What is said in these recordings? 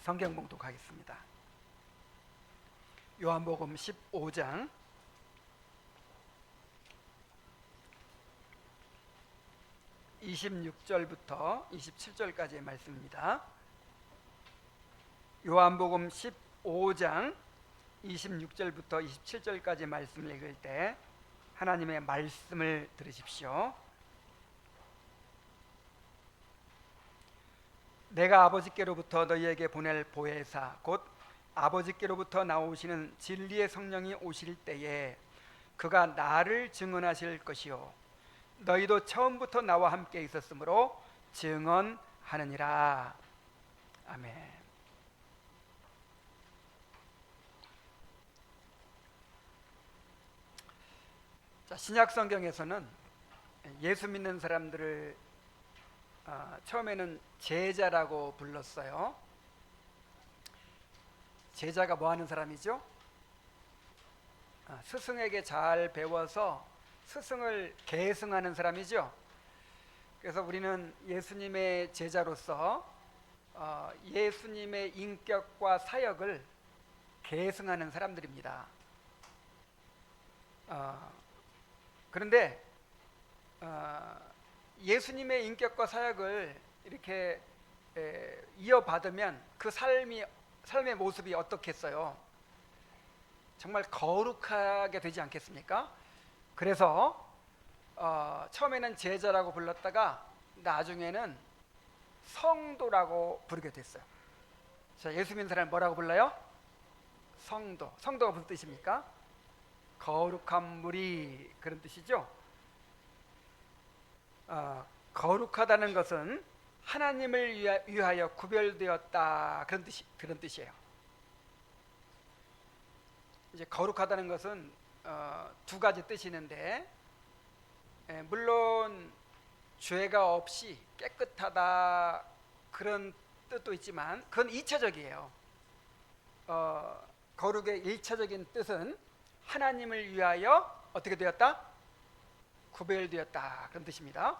성경 봉독하겠습니다. 요한복음 15장 26절부터 27절까지의 말씀입니다. 요한복음 15장 26절부터 27절까지 말씀을 읽을 때 하나님의 말씀을 들으십시오. 내가 아버지께로부터 너희에게 보낼 보혜사 곧 아버지께로부터 나오시는 진리의 성령이 오실 때에 그가 나를 증언하실 것이요 너희도 처음부터 나와 함께 있었으므로 증언하느니라. 아멘. 자, 신약 성경에서는 예수 믿는 사람들을 처음에는 제자라고 불렀어요. 제자가 뭐 하는 사람이죠? 스승에게 잘 배워서 스승을 계승하는 사람이죠. 그래서 우리는 예수님의 제자로서 예수님의 인격과 사역을 계승하는 사람들입니다. 그런데 예수님의 인격과 사역을 이렇게 이어받으면 그 삶의 모습이 어떻겠어요? 정말 거룩하게 되지 않겠습니까? 그래서 처음에는 제자라고 불렀다가 나중에는 성도라고 부르게 됐어요. 자, 예수 믿는 사람 뭐라고 불러요? 성도. 성도가 무슨 뜻입니까? 거룩한 무리, 그런 뜻이죠. 거룩하다는 것은 하나님을 위하여 구별되었다, 그런 뜻이에요. 이제 거룩하다는 것은 두 가지 뜻이 있는데, 물론 죄가 없이 깨끗하다 그런 뜻도 있지만 그건 2차적이에요. 거룩의 1차적인 뜻은 하나님을 위하여 어떻게 되었다? 구별되었다, 그런 뜻입니다.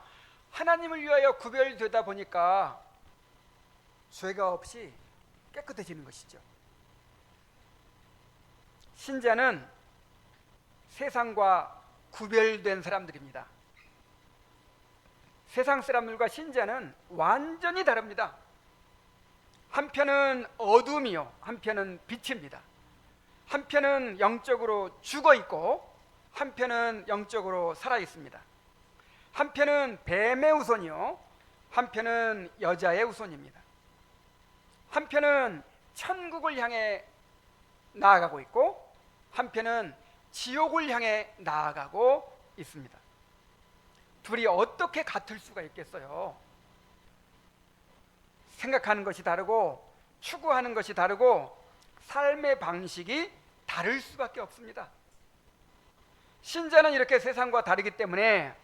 하나님을 위하여 구별되다 보니까 죄가 없이 깨끗해지는 것이죠. 신자는 세상과 구별된 사람들입니다. 세상 사람들과 신자는 완전히 다릅니다. 한편은 어둠이요, 한편은 빛입니다. 한편은 영적으로 죽어 있고 한편은 영적으로 살아 있습니다. 한편은 뱀의 후손이요, 한편은 여자의 후손입니다. 한편은 천국을 향해 나아가고 있고 한편은 지옥을 향해 나아가고 있습니다. 둘이 어떻게 같을 수가 있겠어요? 생각하는 것이 다르고 추구하는 것이 다르고 삶의 방식이 다를 수밖에 없습니다. 신자는 이렇게 세상과 다르기 때문에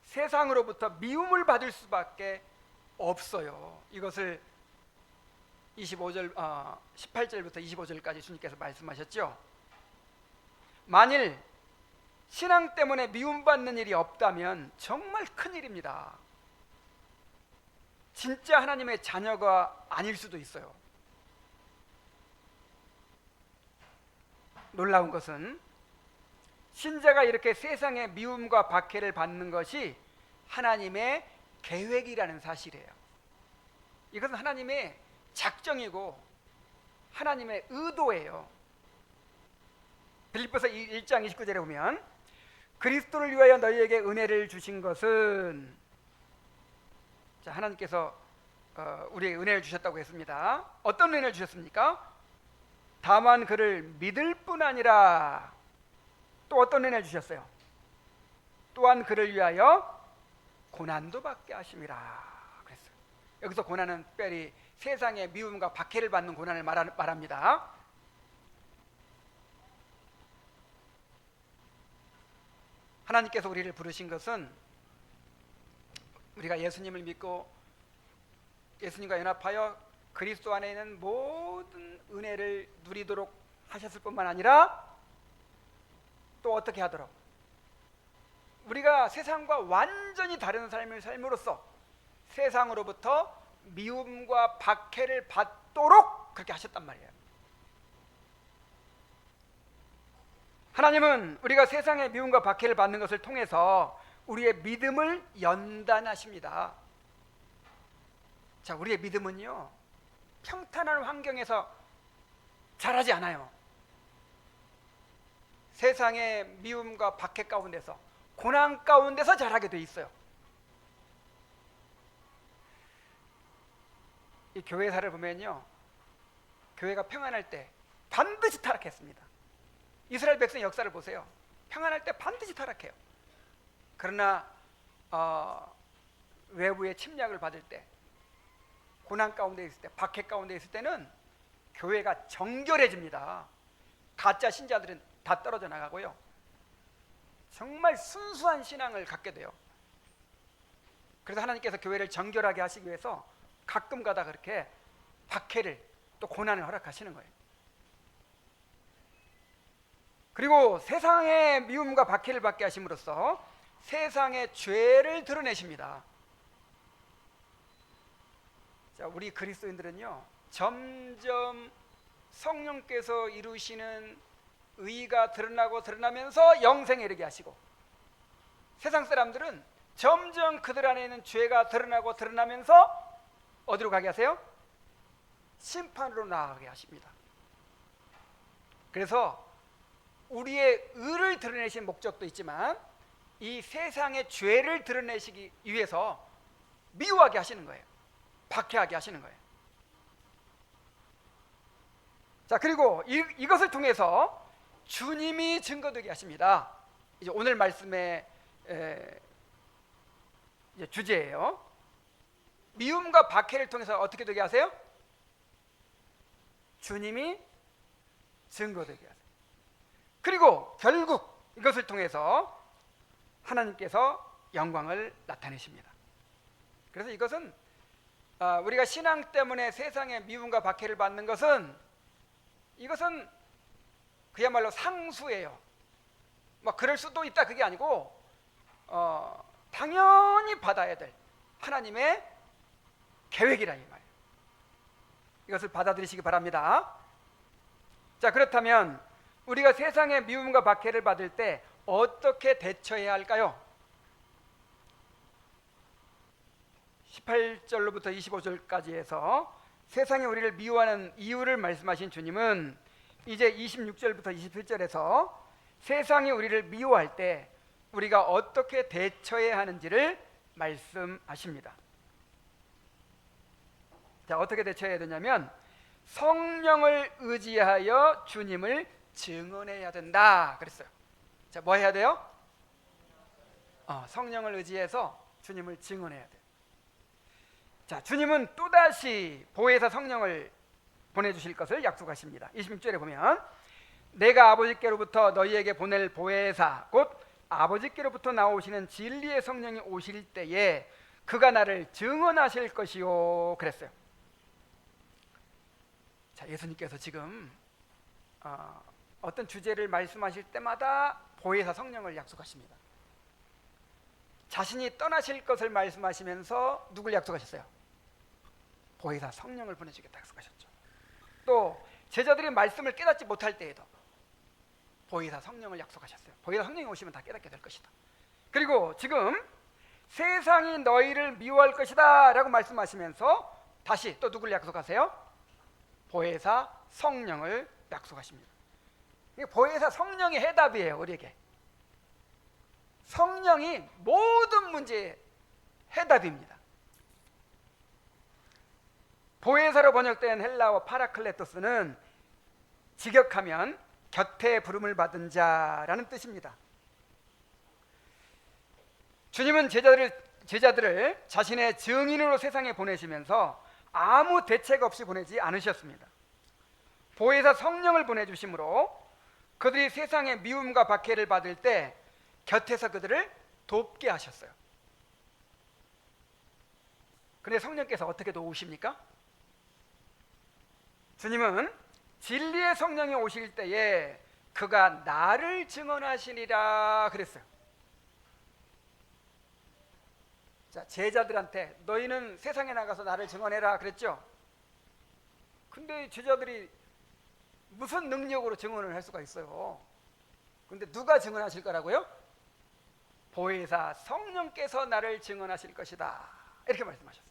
세상으로부터 미움을 받을 수밖에 없어요. 이것을 18절부터 25절까지 주님께서 말씀하셨죠. 만일 신앙 때문에 미움받는 일이 없다면 정말 큰일입니다. 진짜 하나님의 자녀가 아닐 수도 있어요. 놀라운 것은 신자가 이렇게 세상의 미움과 박해를 받는 것이 하나님의 계획이라는 사실이에요. 이것은 하나님의 작정이고 하나님의 의도예요. 빌립보서 1장 29절에 보면 그리스도를 위하여 너희에게 은혜를 주신 것은, 자, 하나님께서 우리에게 은혜를 주셨다고 했습니다. 어떤 은혜를 주셨습니까? 다만 그를 믿을 뿐 아니라 또 어떤 은혜를 주셨어요? 또한 그를 위하여 고난도 받게 하심이라 그랬어요. 여기서 고난은 특별히 세상의 미움과 박해를 받는 고난을 말합니다. 하나님께서 우리를 부르신 것은 우리가 예수님을 믿고 예수님과 연합하여 그리스도 안에 있는 모든 은혜를 누리도록 하셨을 뿐만 아니라 또 어떻게 하도록, 우리가 세상과 완전히 다른 삶을 삶으로써 세상으로부터 미움과 박해를 받도록 그렇게 하셨단 말이에요. 하나님은 우리가 세상의 미움과 박해를 받는 것을 통해서 우리의 믿음을 연단하십니다. 자, 우리의 믿음은요, 평탄한 환경에서 자라지 않아요. 세상의 미움과 박해 가운데서, 고난 가운데서 자라게 돼 있어요. 이 교회사를 보면요, 교회가 평안할 때 반드시 타락했습니다. 이스라엘 백성 역사를 보세요. 평안할 때 반드시 타락해요. 그러나 외부의 침략을 받을 때, 고난 가운데 있을 때, 박해 가운데 있을 때는 교회가 정결해집니다. 가짜 신자들은 다 떨어져 나가고요, 정말 순수한 신앙을 갖게 돼요. 그래서 하나님께서 교회를 정결하게 하시기 위해서 가끔 가다 그렇게 박해를, 또 고난을 허락하시는 거예요. 그리고 세상의 미움과 박해를 받게 하심으로써 세상의 죄를 드러내십니다. 자, 우리 그리스도인들은요, 점점 성령께서 이루시는 의가 드러나면서 영생에 이르게 하시고, 세상 사람들은 점점 그들 안에 있는 죄가 드러나면서 어디로 가게 하세요? 심판으로 나아가게 하십니다. 그래서 우리의 의를 드러내신 목적도 있지만 이 세상의 죄를 드러내시기 위해서 미워하게 하시는 거예요. 박해하게 하시는 거예요. 자, 그리고 이것을 통해서 주님이 증거되게 하십니다. 이제 오늘 말씀의 이제 주제예요. 미움과 박해를 통해서 어떻게 되게 하세요? 주님이 증거되게 하세요. 그리고 결국 이것을 통해서 하나님께서 영광을 나타내십니다. 그래서 이것은 우리가 신앙 때문에 세상의 미움과 박해를 받는 것은, 이것은 그야말로 상수예요. 뭐 그럴 수도 있다, 그게 아니고 당연히 받아야 될 하나님의 계획이라 이 말이에요. 이것을 받아들이시기 바랍니다. 자, 그렇다면 우리가 세상의 미움과 박해를 받을 때 어떻게 대처해야 할까요? 18절로부터 25절까지 해서 세상이 우리를 미워하는 이유를 말씀하신 주님은 이제 26절부터 27절에서 세상이 우리를 미워할 때 우리가 어떻게 대처해야 하는지를 말씀하십니다. 자, 어떻게 대처해야 되냐면 성령을 의지하여 주님을 증언해야 된다 그랬어요. 자, 뭐 해야 돼요? 성령을 의지해서 주님을 증언해야 돼요. 자, 주님은 또다시 보혜사 성령을 보내주실 것을 약속하십니다. 26절에 보면 내가 아버지께로부터 너희에게 보낼 보혜사 곧 아버지께로부터 나오시는 진리의 성령이 오실 때에 그가 나를 증언하실 것이요 그랬어요. 자, 예수님께서 지금 어떤 주제를 말씀하실 때마다 보혜사 성령을 약속하십니다. 자신이 떠나실 것을 말씀하시면서 누굴 약속하셨어요? 보혜사 성령을 보내주겠다 약속하셨죠. 또 제자들이 말씀을 깨닫지 못할 때에도 보혜사 성령을 약속하셨어요. 보혜사 성령이 오시면 다 깨닫게 될 것이다. 그리고 지금 세상이 너희를 미워할 것이다 라고 말씀하시면서 다시 또 누굴 약속하세요? 보혜사 성령을 약속하십니다. 보혜사 성령의 해답이에요. 우리에게 성령이 모든 문제의 해답입니다. 보혜사로 번역된 헬라어 파라클레토스는 직역하면 곁에 부름을 받은 자라는 뜻입니다. 주님은 제자들을 자신의 증인으로 세상에 보내시면서 아무 대책 없이 보내지 않으셨습니다. 보혜사 성령을 보내주심으로 그들이 세상의 미움과 박해를 받을 때 곁에서 그들을 돕게 하셨어요. 그런데 성령께서 어떻게 도우십니까? 주님은 진리의 성령이 오실 때에 그가 나를 증언하시리라 그랬어요. 자, 제자들한테 너희는 세상에 나가서 나를 증언해라 그랬죠. 근데 제자들이 무슨 능력으로 증언을 할 수가 있어요? 근데 누가 증언하실 거라고요? 보혜사 성령께서 나를 증언하실 것이다, 이렇게 말씀하셨어요.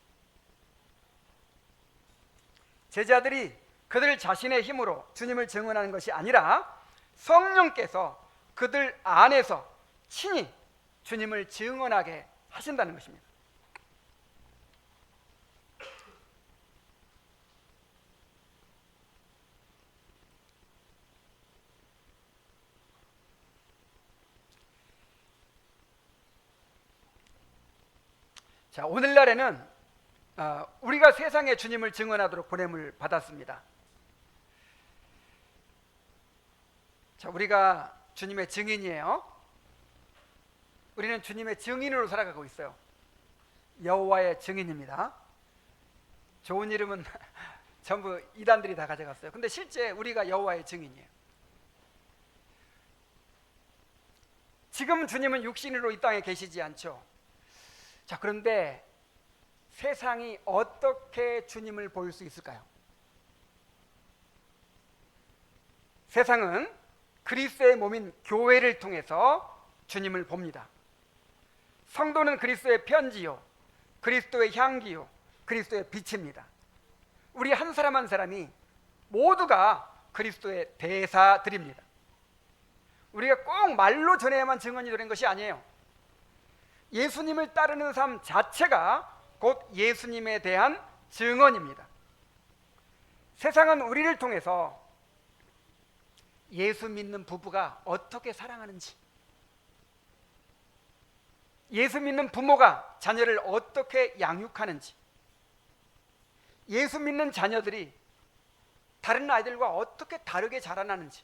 제자들이 그들 자신의 힘으로 주님을 증언하는 것이 아니라 성령께서 그들 안에서 친히 주님을 증언하게 하신다는 것입니다. 자, 오늘날에는 우리가 세상에 주님을 증언하도록 보냄을 받았습니다. 자, 우리가 주님의 증인이에요. 우리는 주님의 증인으로 살아가고 있어요. 여호와의 증인입니다. 좋은 이름은 전부 이단들이 다 가져갔어요. 근데 실제 우리가 여호와의 증인이에요. 지금 주님은 육신으로 이 땅에 계시지 않죠. 자, 그런데 세상이 어떻게 주님을 볼 수 있을까요? 세상은 그리스도의 몸인 교회를 통해서 주님을 봅니다. 성도는 그리스도의 편지요, 그리스도의 향기요, 그리스도의 빛입니다. 우리 한 사람 한 사람이 모두가 그리스도의 대사들입니다. 우리가 꼭 말로 전해야만 증언이 되는 것이 아니에요. 예수님을 따르는 삶 자체가 곧 예수님에 대한 증언입니다. 세상은 우리를 통해서 예수 믿는 부부가 어떻게 사랑하는지, 예수 믿는 부모가 자녀를 어떻게 양육하는지, 예수 믿는 자녀들이 다른 아이들과 어떻게 다르게 자라나는지,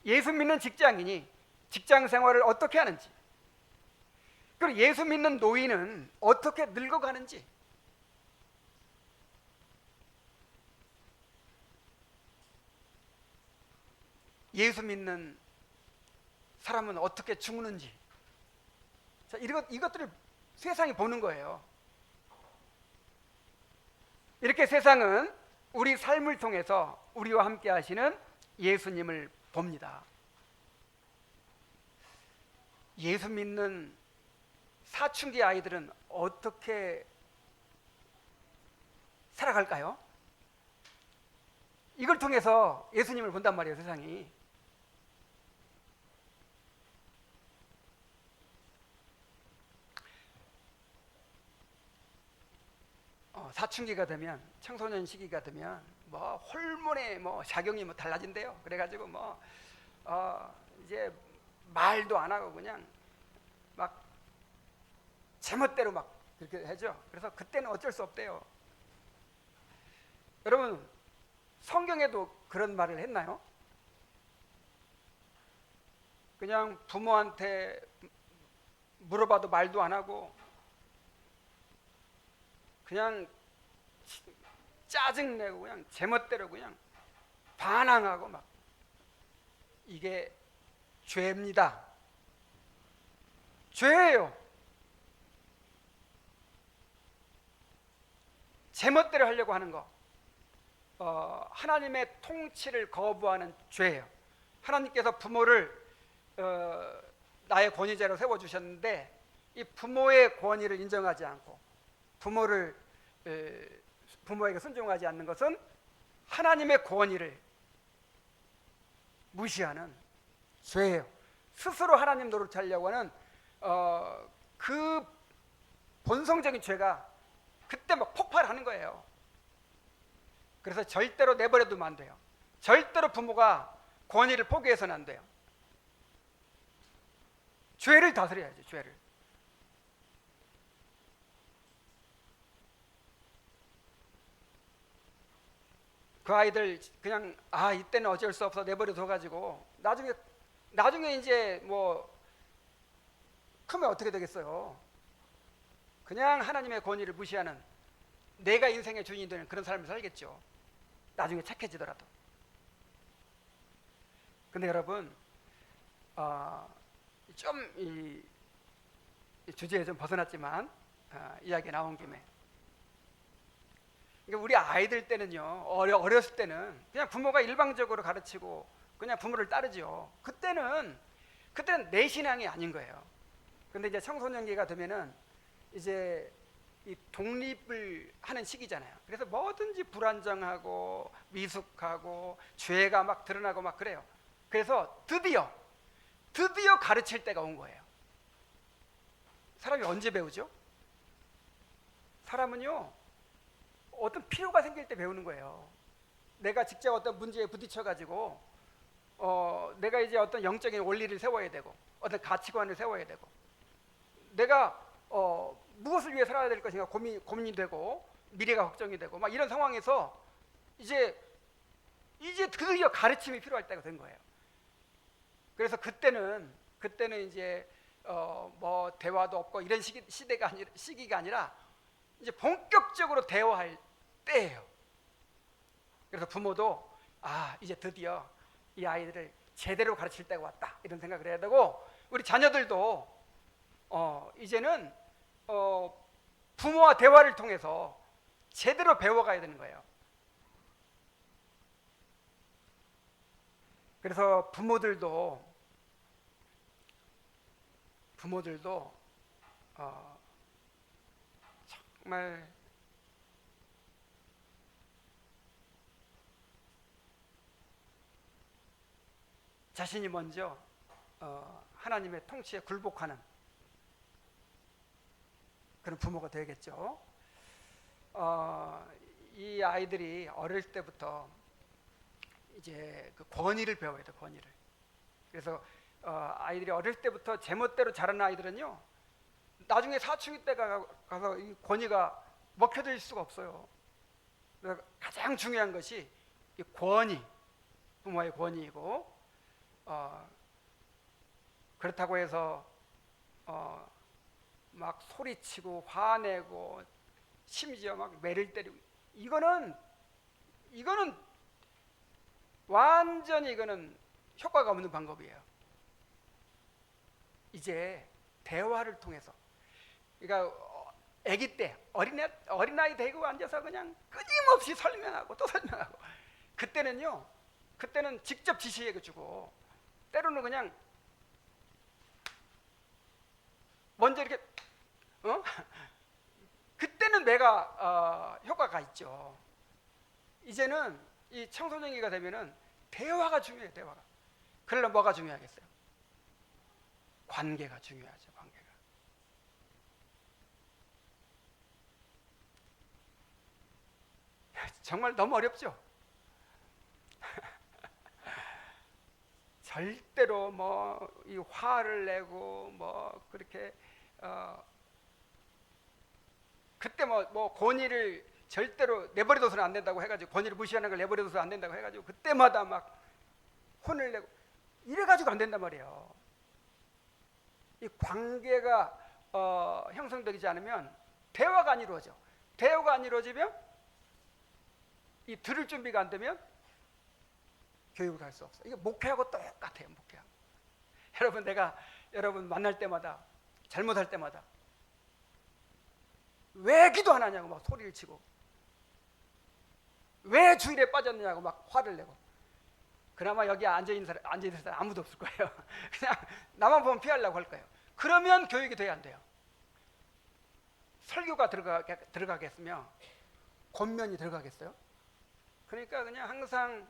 예수 믿는 직장인이 직장 생활을 어떻게 하는지, 그리고 예수 믿는 노인은 어떻게 늙어가는지, 예수 믿는 사람은 어떻게 죽는지, 자, 이것들을 세상이 보는 거예요. 이렇게 세상은 우리 삶을 통해서 우리와 함께 하시는 예수님을 봅니다. 예수 믿는 사춘기 아이들은 어떻게 살아갈까요? 이걸 통해서 예수님을 본단 말이에요, 세상이. 사춘기가 되면, 청소년 시기가 되면 뭐 호르몬의 작용이 달라진대요. 그래가지고 이제 말도 안 하고 그냥 막 제멋대로 막 그렇게 하죠. 그래서 그때는 어쩔 수 없대요. 여러분, 성경에도 그런 말을 했나요? 그냥 부모한테 물어봐도 말도 안 하고 그냥 짜증내고 그냥 제멋대로 그냥 반항하고 막, 이게 죄입니다. 죄예요. 제멋대로 하려고 하는 거, 하나님의 통치를 거부하는 죄예요. 하나님께서 부모를 나의 권위자로 세워주셨는데 이 부모의 권위를 인정하지 않고 부모에게 순종하지 않는 것은 하나님의 권위를 무시하는 죄예요. 스스로 하나님 노릇하려고 하는 그 본성적인 죄가 그때 막 폭발하는 거예요. 그래서 절대로 내버려두면 안 돼요. 절대로 부모가 권위를 포기해서는 안 돼요. 죄를 다스려야죠, 죄를. 그 아이들 그냥 이때는 어쩔 수 없어 내버려둬 가지고 나중에 이제 크면 어떻게 되겠어요? 그냥 하나님의 권위를 무시하는, 내가 인생의 주인이 되는 그런 삶을 살겠죠. 나중에 착해지더라도. 근데 여러분, 좀 이 주제에 좀 벗어났지만 이야기 나온 김에, 그러니까 우리 아이들 때는요, 어렸을 때는 그냥 부모가 일방적으로 가르치고 그냥 부모를 따르죠. 그때는 내 신앙이 아닌 거예요. 근데 이제 청소년기가 되면은 이제 이 독립을 하는 시기잖아요. 그래서 뭐든지 불안정하고 미숙하고 죄가 막 드러나고 막 그래요. 그래서 드디어 가르칠 때가 온 거예요. 사람이 언제 배우죠? 사람은요, 어떤 필요가 생길 때 배우는 거예요. 내가 직접 어떤 문제에 부딪혀 가지고 내가 이제 어떤 영적인 원리를 세워야 되고 어떤 가치관을 세워야 되고 내가 무엇을 위해 살아야 될 것인가 고민이 되고 미래가 걱정이 되고 막 이런 상황에서 이제 드디어 가르침이 필요할 때가 된 거예요. 그래서 그때는 이제 뭐 대화도 없고 이런 시기가 아니라 이제 본격적으로 대화할 때예요. 그래서 부모도 이제 드디어 이 아이들을 제대로 가르칠 때가 왔다 이런 생각을 해야 되고, 우리 자녀들도 이제는 부모와 대화를 통해서 제대로 배워가야 되는 거예요. 그래서 부모들도 정말 자신이 먼저 하나님의 통치에 굴복하는 그런 부모가 되겠죠. 이 아이들이 어릴 때부터 이제 그 권위를 배워야 돼, 권위를. 그래서 아이들이 어릴 때부터 제멋대로 자라는 아이들은요, 나중에 사춘기 때 가서 이 권위가 먹혀들 수가 없어요. 그래서 가장 중요한 것이 이 권위, 부모의 권위이고, 그렇다고 해서 막 소리치고 화내고 심지어 막 매를 때리고 이거는 완전히 이거는 효과가 없는 방법이에요. 이제 대화를 통해서, 그러니까 아기 때 어린아이 대고 앉아서 그냥 끊임없이 설명하고 또 설명하고, 그때는 직접 지시해 주고 때로는 그냥 먼저 이렇게 그때는 내가 효과가 있죠. 이제는 이 청소년기가 되면은 대화가 중요해요. 대화가. 그러려면 뭐가 중요하겠어요? 관계가 중요하죠. 관계가. 정말 너무 어렵죠. 절대로 뭐 이 화를 내고 뭐 그렇게 그때 뭐 권위를 절대로 내버려둬서는 안 된다고 해가지고, 권위를 무시하는 걸 내버려둬서 안 된다고 해가지고 그때마다 막 혼을 내고 이래가지고 안 된단 말이에요. 이 관계가 형성되지 않으면 대화가 안 이루어져. 대화가 안 이루어지면 이 들을 준비가 안 되면 교육을 할 수 없어. 이게 목회하고 똑같아요. 목회하고. 내가 여러분 만날 때마다, 잘못할 때마다 왜 기도 안 하냐고 막 소리를 치고, 왜 주일에 빠졌느냐고 막 화를 내고, 그나마 여기 앉아있는 사람 아무도 없을 거예요. 그냥 나만 보면 피하려고 할 거예요. 그러면 교육이 돼야 안 돼요. 설교가 들어가겠으며 권면이 들어가겠어요? 그러니까 그냥 항상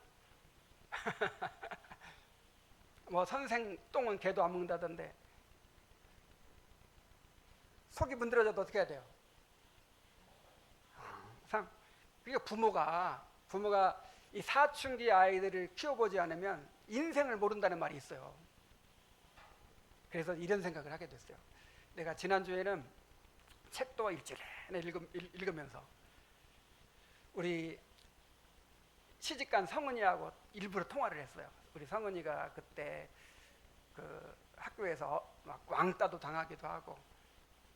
뭐 선생 똥은 개도 안 먹는다던데, 속이 문드러져도 어떻게 해야 돼요? 항상. 그러니까 부모가 이 사춘기 아이들을 키워보지 않으면 인생을 모른다는 말이 있어요. 그래서 이런 생각을 하게 됐어요. 내가 지난주에는 책도 일주일에 읽으면서 우리 시집간 성은이하고 일부러 통화를 했어요. 우리 성은이가 그때 그 학교에서 막 왕따도 당하기도 하고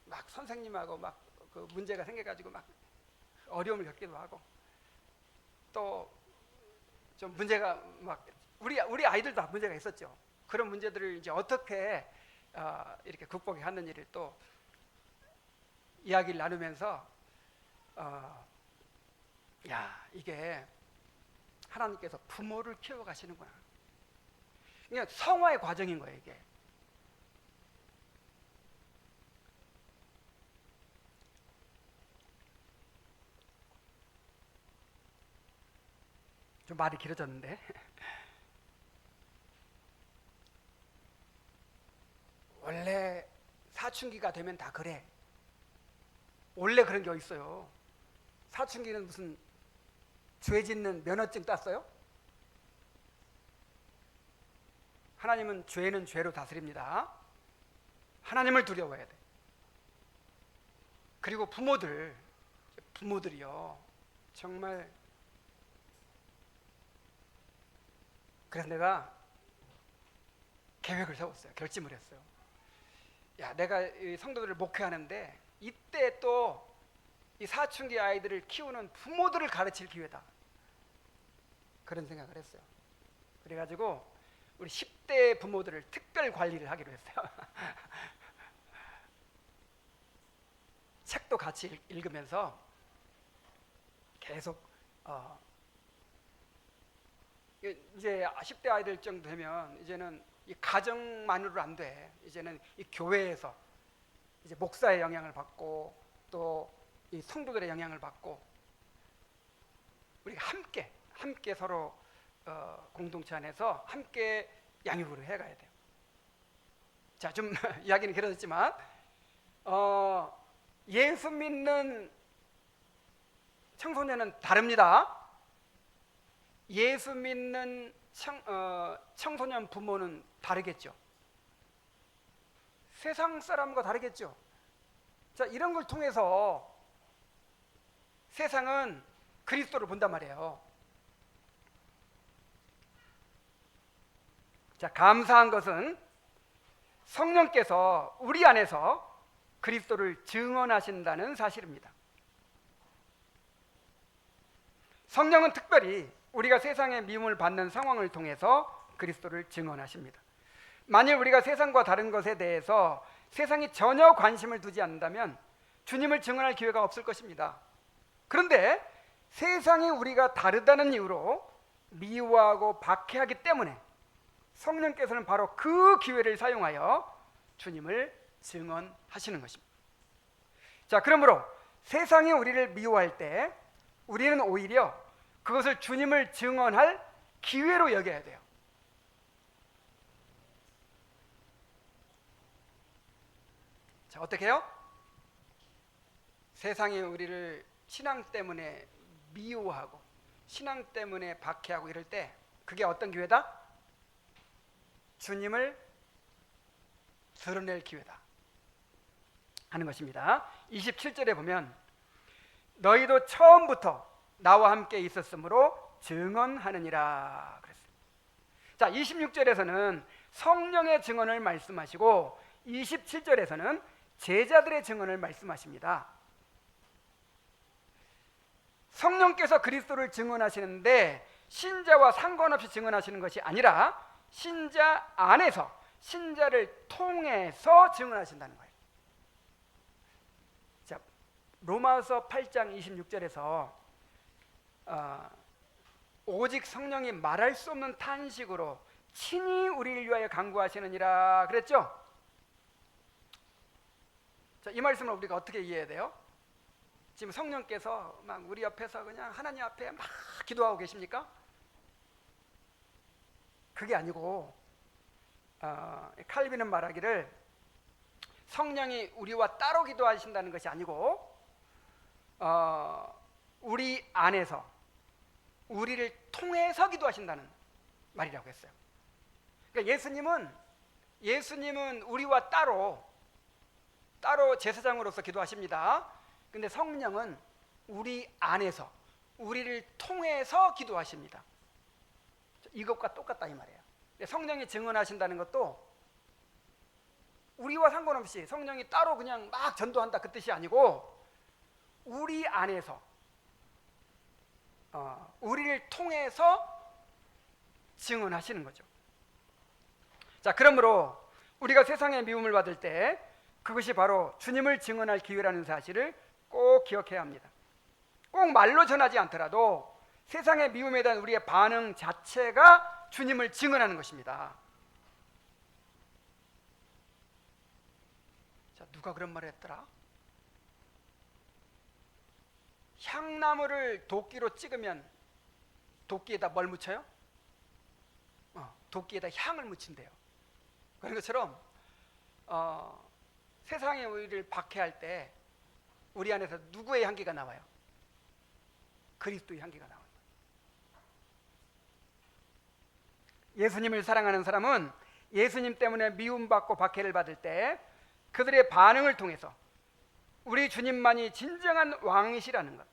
막 선생님하고 막 그 문제가 생겨가지고 막 어려움을 겪기도 하고, 또 좀 문제가 막 우리 아이들도 다 문제가 있었죠. 그런 문제들을 이제 어떻게 이렇게 극복하는지를 또 이야기를 나누면서 야, 이게 하나님께서 부모를 키워가시는구나. 그냥 성화의 과정인 거예요, 이게. 좀 말이 길어졌는데. 원래 사춘기가 되면 다 그래. 원래 그런 게 어딨어요. 사춘기는 무슨 죄 짓는 면허증 땄어요? 하나님은 죄는 죄로 다스립니다. 하나님을 두려워해야 돼. 그리고 부모들이요, 정말. 그래서 내가 계획을 세웠어요. 결심을 했어요. 야, 내가 이 성도들을 목회하는데 이때 또 이 사춘기 아이들을 키우는 부모들을 가르칠 기회다, 그런 생각을 했어요. 그래가지고 우리 10대 부모들을 특별 관리를 하기로 했어요. 책도 같이 읽으면서 계속 이제 10대 아이들 정도 되면 이제는 이 가정만으로 안 돼. 이제는 이 교회에서 이제 목사의 영향을 받고 또 이 성도들의 영향을 받고 우리가 함께 서로 공동체 안에서 함께 양육을 해가야 돼요. 자, 좀 이야기는 길어졌지만 예수 믿는 청소년은 다릅니다. 예수 믿는 청소년 부모는 다르겠죠. 세상 사람과 다르겠죠. 자, 이런 걸 통해서 세상은 그리스도를 본단 말이에요. 자, 감사한 것은 성령께서 우리 안에서 그리스도를 증언하신다는 사실입니다. 성령은 특별히 우리가 세상의 미움을 받는 상황을 통해서 그리스도를 증언하십니다. 만일 우리가 세상과 다른 것에 대해서 세상이 전혀 관심을 두지 않는다면 주님을 증언할 기회가 없을 것입니다. 그런데 세상이 우리가 다르다는 이유로 미워하고 박해하기 때문에 성령께서는 바로 그 기회를 사용하여 주님을 증언하시는 것입니다. 자, 그러므로 세상이 우리를 미워할 때 우리는 오히려 그것을 주님을 증언할 기회로 여겨야 돼요. 자, 어떻게 해요? 세상이 우리를 신앙 때문에 미워하고 신앙 때문에 박해하고 이럴 때 그게 어떤 기회다? 주님을 드러낼 기회다 하는 것입니다. 27절에 보면 너희도 처음부터 나와 함께 있었으므로 증언하느니라 그랬어요. 자, 26절에서는 성령의 증언을 말씀하시고 27절에서는 제자들의 증언을 말씀하십니다. 성령께서 그리스도를 증언하시는데 신자와 상관없이 증언하시는 것이 아니라 신자 안에서 신자를 통해서 증언하신다는 거예요. 자, 로마서 8장 26절에서 오직 성령이 말할 수 없는 탄식으로 친히 우리를 위하여 간구하시느니라 그랬죠? 자, 이 말씀을 우리가 어떻게 이해해야 돼요? 지금 성령께서 막 우리 옆에서 그냥 하나님 앞에 막 기도하고 계십니까? 그게 아니고 칼빈은 말하기를 성령이 우리와 따로 기도하신다는 것이 아니고 우리 안에서 우리를 통해서 기도하신다는 말이라고 했어요. 그러니까 예수님은 우리와 따로 제사장으로서 기도하십니다. 근데 성령은 우리 안에서 우리를 통해서 기도하십니다. 이것과 똑같다 이 말이에요. 성령이 증언하신다는 것도 우리와 상관없이 성령이 따로 그냥 막 전도한다 그 뜻이 아니고 우리 안에서 우리를 통해서 증언하시는 거죠. 자, 그러므로 우리가 세상의 미움을 받을 때 그것이 바로 주님을 증언할 기회라는 사실을 꼭 기억해야 합니다. 꼭 말로 전하지 않더라도 세상의 미움에 대한 우리의 반응 자체가 주님을 증언하는 것입니다. 자, 누가 그런 말을 했더라? 향나무를 도끼로 찍으면 도끼에다 뭘 묻혀요? 도끼에다 향을 묻힌대요. 그런 것처럼 세상에 우리를 박해할 때 우리 안에서 누구의 향기가 나와요? 그리스도의 향기가 나와요. 예수님을 사랑하는 사람은 예수님 때문에 미움받고 박해를 받을 때 그들의 반응을 통해서 우리 주님만이 진정한 왕이시라는 것,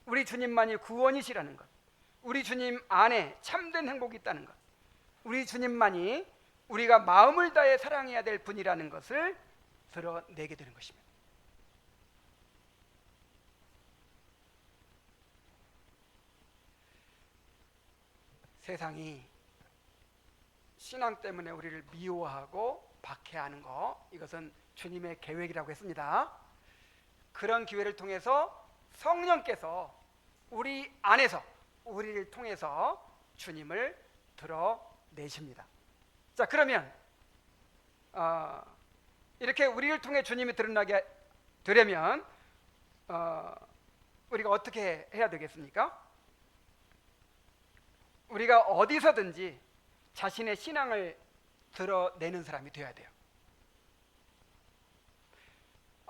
우리 주님만이 구원이시라는 것, 우리 주님 안에 참된 행복이 있다는 것, 우리 주님만이 우리가 마음을 다해 사랑해야 될 분이라는 것을 드러내게 되는 것입니다. 세상이 신앙 때문에 우리를 미워하고 박해하는 거, 이것은 주님의 계획이라고 했습니다. 그런 기회를 통해서 성령께서 우리 안에서 우리를 통해서 주님을 드러내십니다. 자, 그러면 이렇게 우리를 통해 주님이 드러나게 되려면 우리가 어떻게 해야 되겠습니까? 우리가 어디서든지 자신의 신앙을 드러내는 사람이 되어야 돼요.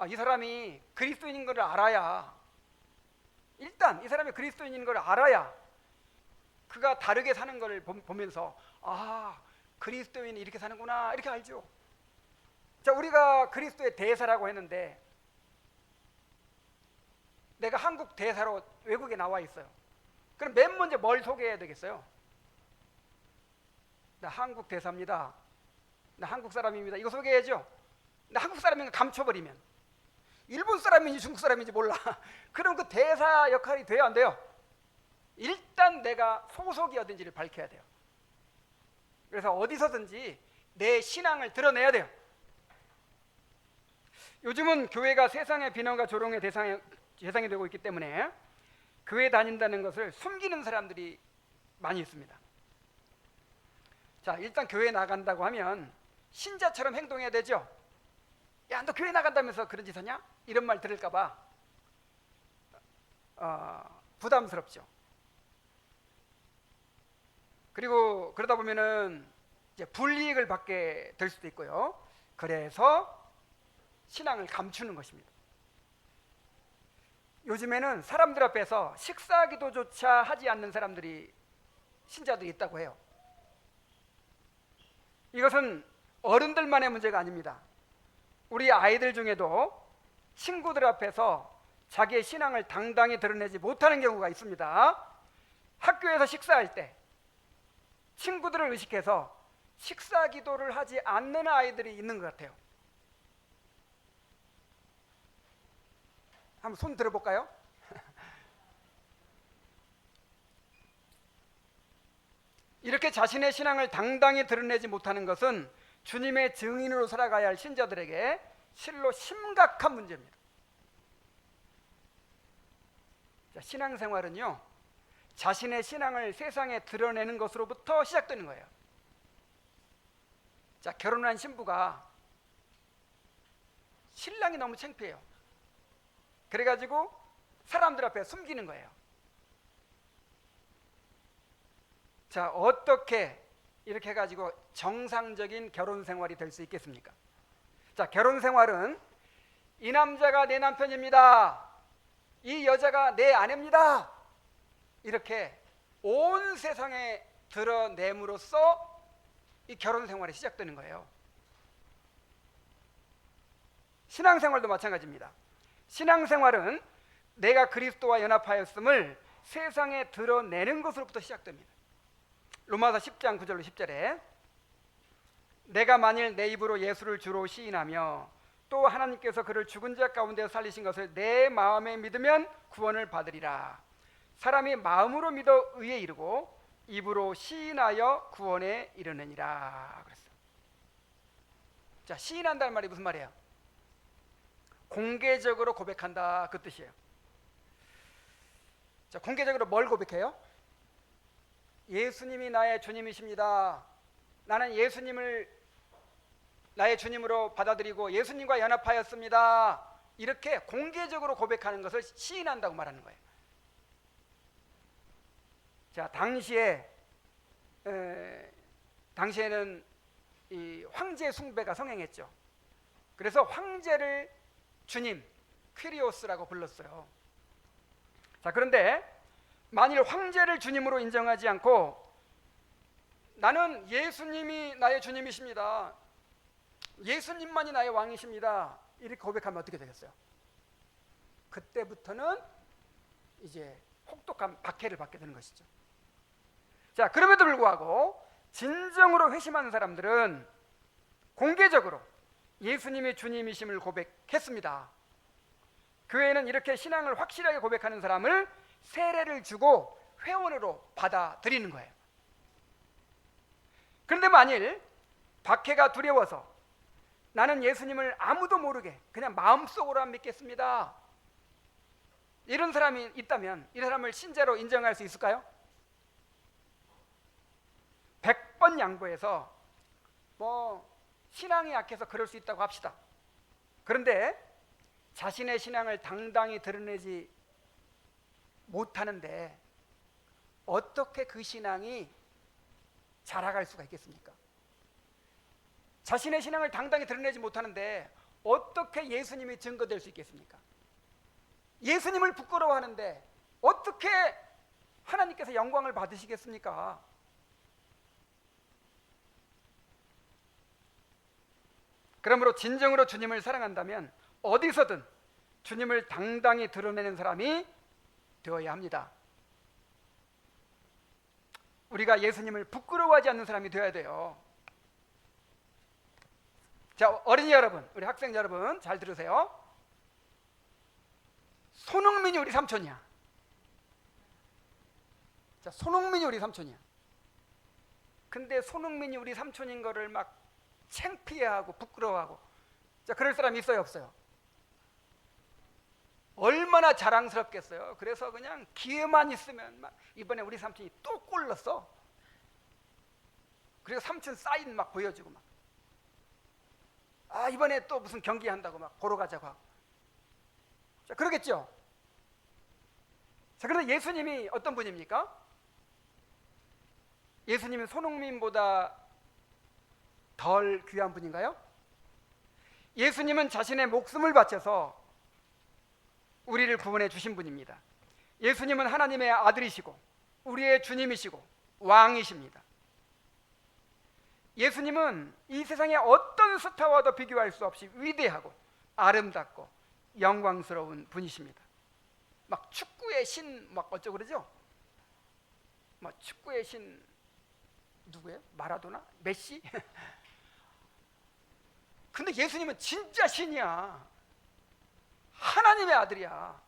이 사람이 그리스도인인 걸 알아야, 일단 이 사람이 그리스도인인 걸 알아야 그가 다르게 사는 걸 보면서 그리스도인이 이렇게 사는구나, 이렇게 알죠. 자, 우리가 그리스도의 대사라고 했는데 내가 한국 대사로 외국에 나와 있어요. 그럼 맨 먼저 뭘 소개해야 되겠어요? 나 한국 대사입니다. 나 한국 사람입니다. 이거 소개해야죠. 나 한국 사람인 거 감춰버리면 일본 사람인지 중국 사람인지 몰라. 그럼 그 대사 역할이 돼야 안 돼요? 일단 내가 소속이 어딘지를 밝혀야 돼요. 그래서 어디서든지 내 신앙을 드러내야 돼요. 요즘은 교회가 세상의 비난과 조롱의 대상이 되고 있기 때문에 교회 다닌다는 것을 숨기는 사람들이 많이 있습니다. 자, 일단 교회 나간다고 하면 신자처럼 행동해야 되죠. 야, 너 교회 나간다면서 그런 짓 하냐? 이런 말 들을까 봐 부담스럽죠. 그리고 그러다 보면은 이제 불이익을 받게 될 수도 있고요. 그래서 신앙을 감추는 것입니다. 요즘에는 사람들 앞에서 식사기도조차 하지 않는 사람들이, 신자들이 있다고 해요. 이것은 어른들만의 문제가 아닙니다. 우리 아이들 중에도 친구들 앞에서 자기의 신앙을 당당히 드러내지 못하는 경우가 있습니다. 학교에서 식사할 때 친구들을 의식해서 식사기도를 하지 않는 아이들이 있는 것 같아요. 한번 손 들어볼까요? 이렇게 자신의 신앙을 당당히 드러내지 못하는 것은 주님의 증인으로 살아가야 할 신자들에게 실로 심각한 문제입니다. 자, 신앙생활은요, 자신의 신앙을 세상에 드러내는 것으로부터 시작되는 거예요. 자, 결혼한 신부가 신랑이 너무 창피해요. 그래가지고 사람들 앞에 숨기는 거예요. 자, 어떻게 이렇게 해가지고 정상적인 결혼 생활이 될 수 있겠습니까? 자, 결혼 생활은 이 남자가 내 남편입니다, 이 여자가 내 아내입니다, 이렇게 온 세상에 드러냄으로써 이 결혼 생활이 시작되는 거예요. 신앙생활도 마찬가지입니다. 신앙생활은 내가 그리스도와 연합하였음을 세상에 드러내는 것으로부터 시작됩니다. 로마서 10장 9절로 10절에 내가 만일 내 입으로 예수를 주로 시인하며 또 하나님께서 그를 죽은 자 가운데 살리신 것을 내 마음에 믿으면 구원을 받으리라. 사람이 마음으로 믿어 의에 이르고 입으로 시인하여 구원에 이르느니라. 그랬어요. 자, 시인한다는 말이 무슨 말이에요? 공개적으로 고백한다, 그 뜻이에요. 자, 공개적으로 뭘 고백해요? 예수님이 나의 주님이십니다. 나는 예수님을 나의 주님으로 받아들이고 예수님과 연합하였습니다. 이렇게 공개적으로 고백하는 것을 시인한다고 말하는 거예요. 자, 당시에는 이 황제 숭배가 성행했죠. 그래서 황제를 주님, 퀴리오스라고 불렀어요. 자, 그런데 만일 황제를 주님으로 인정하지 않고 나는 예수님이 나의 주님이십니다, 예수님만이 나의 왕이십니다, 이렇게 고백하면 어떻게 되겠어요? 그때부터는 이제 혹독한 박해를 받게 되는 것이죠. 자, 그럼에도 불구하고 진정으로 회심한 사람들은 공개적으로 예수님이 주님이심을 고백했습니다. 교회는 이렇게 신앙을 확실하게 고백하는 사람을 세례를 주고 회원으로 받아들이는 거예요. 그런데 만일 박해가 두려워서 나는 예수님을 아무도 모르게 그냥 마음속으로만 믿겠습니다, 이런 사람이 있다면 이 사람을 신자로 인정할 수 있을까요? 100번 양보해서 신앙이 약해서 그럴 수 있다고 합시다. 그런데 자신의 신앙을 당당히 드러내지 못하는데 어떻게 그 신앙이 자라갈 수가 있겠습니까? 자신의 신앙을 당당히 드러내지 못하는데 어떻게 예수님이 증거될 수 있겠습니까? 예수님을 부끄러워하는데 어떻게 하나님께서 영광을 받으시겠습니까? 그러므로 진정으로 주님을 사랑한다면 어디서든 주님을 당당히 드러내는 사람이 되어야 합니다. 우리가 예수님을 부끄러워하지 않는 사람이 되어야 돼요. 자, 어린이 여러분, 우리 학생 여러분 잘 들으세요. 손흥민이 우리 삼촌이야. 자, 손흥민이 우리 삼촌이야. 근데 손흥민이 우리 삼촌인 거를 막 창피해하고 부끄러워하고, 자, 그럴 사람이 있어요, 없어요? 얼마나 자랑스럽겠어요. 그래서 그냥 기회만 있으면 막 이번에 우리 삼촌이 또 골 넣었어. 그리고 삼촌 사인 막 보여주고 막, 이번에 또 무슨 경기 한다고 막 보러 가자고 하고. 자, 그러겠죠. 자, 그런데 예수님이 어떤 분입니까? 예수님은 손흥민보다 덜 귀한 분인가요? 예수님은 자신의 목숨을 바쳐서 우리를 구원해 주신 분입니다. 예수님은 하나님의 아들이시고 우리의 주님이시고 왕이십니다. 예수님은 이 세상의 어떤 스타와도 비교할 수 없이 위대하고 아름답고 영광스러운 분이십니다. 막 축구의 신 막 어쩌고 그러죠? 막 축구의 신 누구예요? 마라도나? 메시? 근데 예수님은 진짜 신이야. 하나님의 아들이야.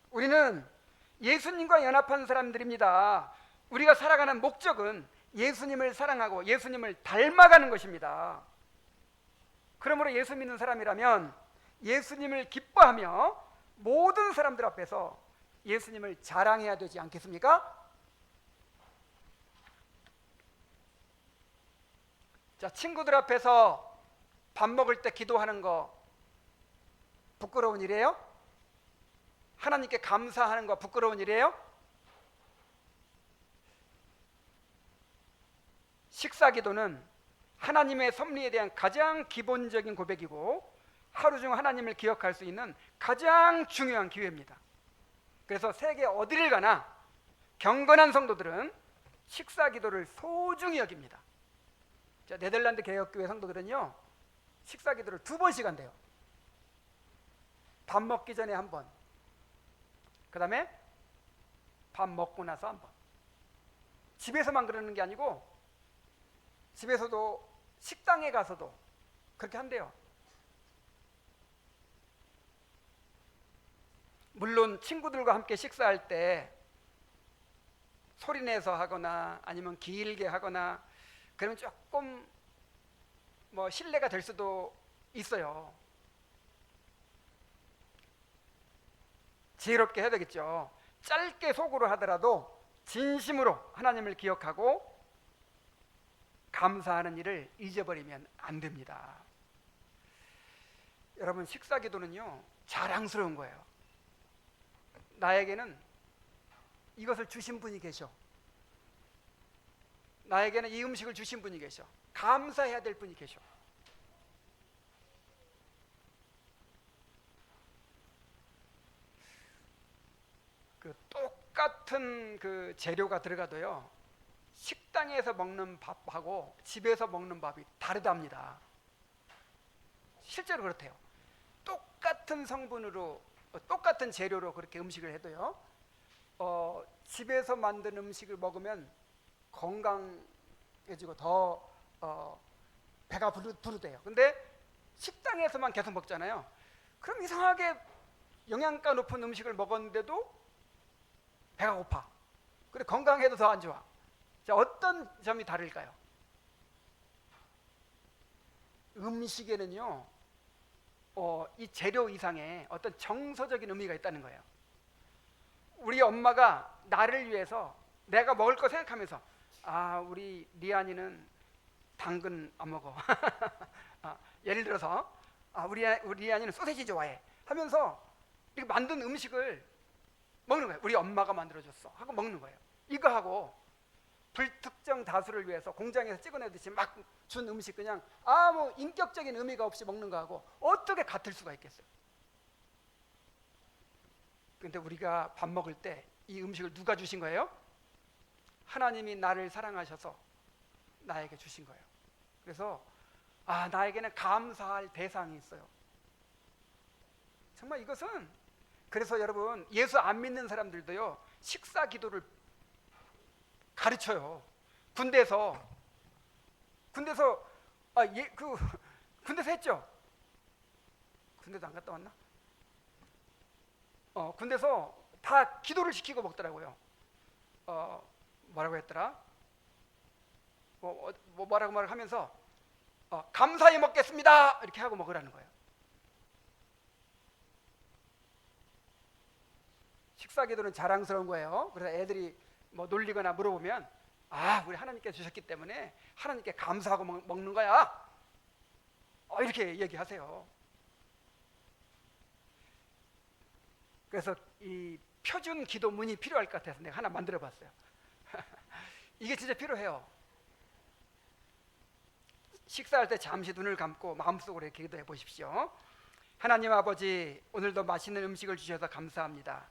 우리는 예수님과 연합한 사람들입니다. 우리가 살아가는 목적은 예수님을 사랑하고 예수님을 닮아가는 것입니다. 그러므로 예수 믿는 사람이라면 예수님을 기뻐하며 모든 사람들 앞에서 예수님을 자랑해야 되지 않겠습니까? 자, 친구들 앞에서 밥 먹을 때 기도하는 거 부끄러운 일이에요? 하나님께 감사하는 거 부끄러운 일이에요? 식사 기도는 하나님의 섭리에 대한 가장 기본적인 고백이고 하루 중 하나님을 기억할 수 있는 가장 중요한 기회입니다. 그래서 세계 어디를 가나 경건한 성도들은 식사 기도를 소중히 여깁니다. 자, 네덜란드 개혁교회 성도들은요, 식사 기도를 2번씩 한대요. 밥 먹기 전에 한 번, 그 다음에 밥 먹고 나서 한 번. 집에서만 그러는 게 아니고 집에서도 식당에 가서도 그렇게 한대요. 물론 친구들과 함께 식사할 때 소리내서 하거나 아니면 길게 하거나 그러면 조금 실례가 될 수도 있어요. 지혜롭게 해야 되겠죠. 짧게 속으로 하더라도 진심으로 하나님을 기억하고 감사하는 일을 잊어버리면 안 됩니다. 여러분, 식사 기도는요 자랑스러운 거예요. 나에게는 이것을 주신 분이 계셔. 나에게는 이 음식을 주신 분이 계셔. 감사해야 될 분이 계셔. 그 똑같은 그 재료가 들어가도요 식당에서 먹는 밥하고 집에서 먹는 밥이 다르답니다. 실제로 그렇대요. 똑같은 성분으로 똑같은 재료로 그렇게 음식을 해도요 집에서 만든 음식을 먹으면 건강해지고 더 배가 부르대요. 근데 식당에서만 계속 먹잖아요. 그럼 이상하게 영양가 높은 음식을 먹었는데도 배가 고파. 그래 건강해도 더 안 좋아. 자, 어떤 점이 다를까요? 음식에는요 이 재료 이상의 어떤 정서적인 의미가 있다는 거예요. 우리 엄마가 나를 위해서 내가 먹을 거 생각하면서 우리 리안이는 당근 안 먹어. 예를 들어서 우리 리안이는 소세지 좋아해 하면서 이렇게 만든 음식을 먹는 거예요. 우리 엄마가 만들어줬어 하고 먹는 거예요. 이거 하고 불특정 다수를 위해서 공장에서 찍어내듯이 막 준 음식 그냥 아무 인격적인 의미가 없이 먹는 거하고 어떻게 같을 수가 있겠어요? 근데 우리가 밥 먹을 때 이 음식을 누가 주신 거예요? 하나님이 나를 사랑하셔서 나에게 주신 거예요. 그래서 나에게는 감사할 대상이 있어요. 정말 이것은, 그래서 여러분 예수 안 믿는 사람들도요 식사 기도를 가르쳐요. 군대에서 군대에서 했죠. 군대도 안 갔다 왔나? 군대에서 다 기도를 시키고 먹더라고요. 뭐라고 했더라? 뭐라고 하면서 감사히 먹겠습니다 이렇게 하고 먹으라는 거예요. 식사 기도는 자랑스러운 거예요. 그래서 애들이 뭐 놀리거나 물어보면 우리 하나님께 주셨기 때문에 하나님께 감사하고 먹는 거야. 이렇게 얘기하세요. 그래서 이 표준 기도문이 필요할 것 같아서 내가 하나 만들어 봤어요. 이게 진짜 필요해요. 식사할 때 잠시 눈을 감고 마음속으로 이렇게 기도해 보십시오. 하나님 아버지, 오늘도 맛있는 음식을 주셔서 감사합니다.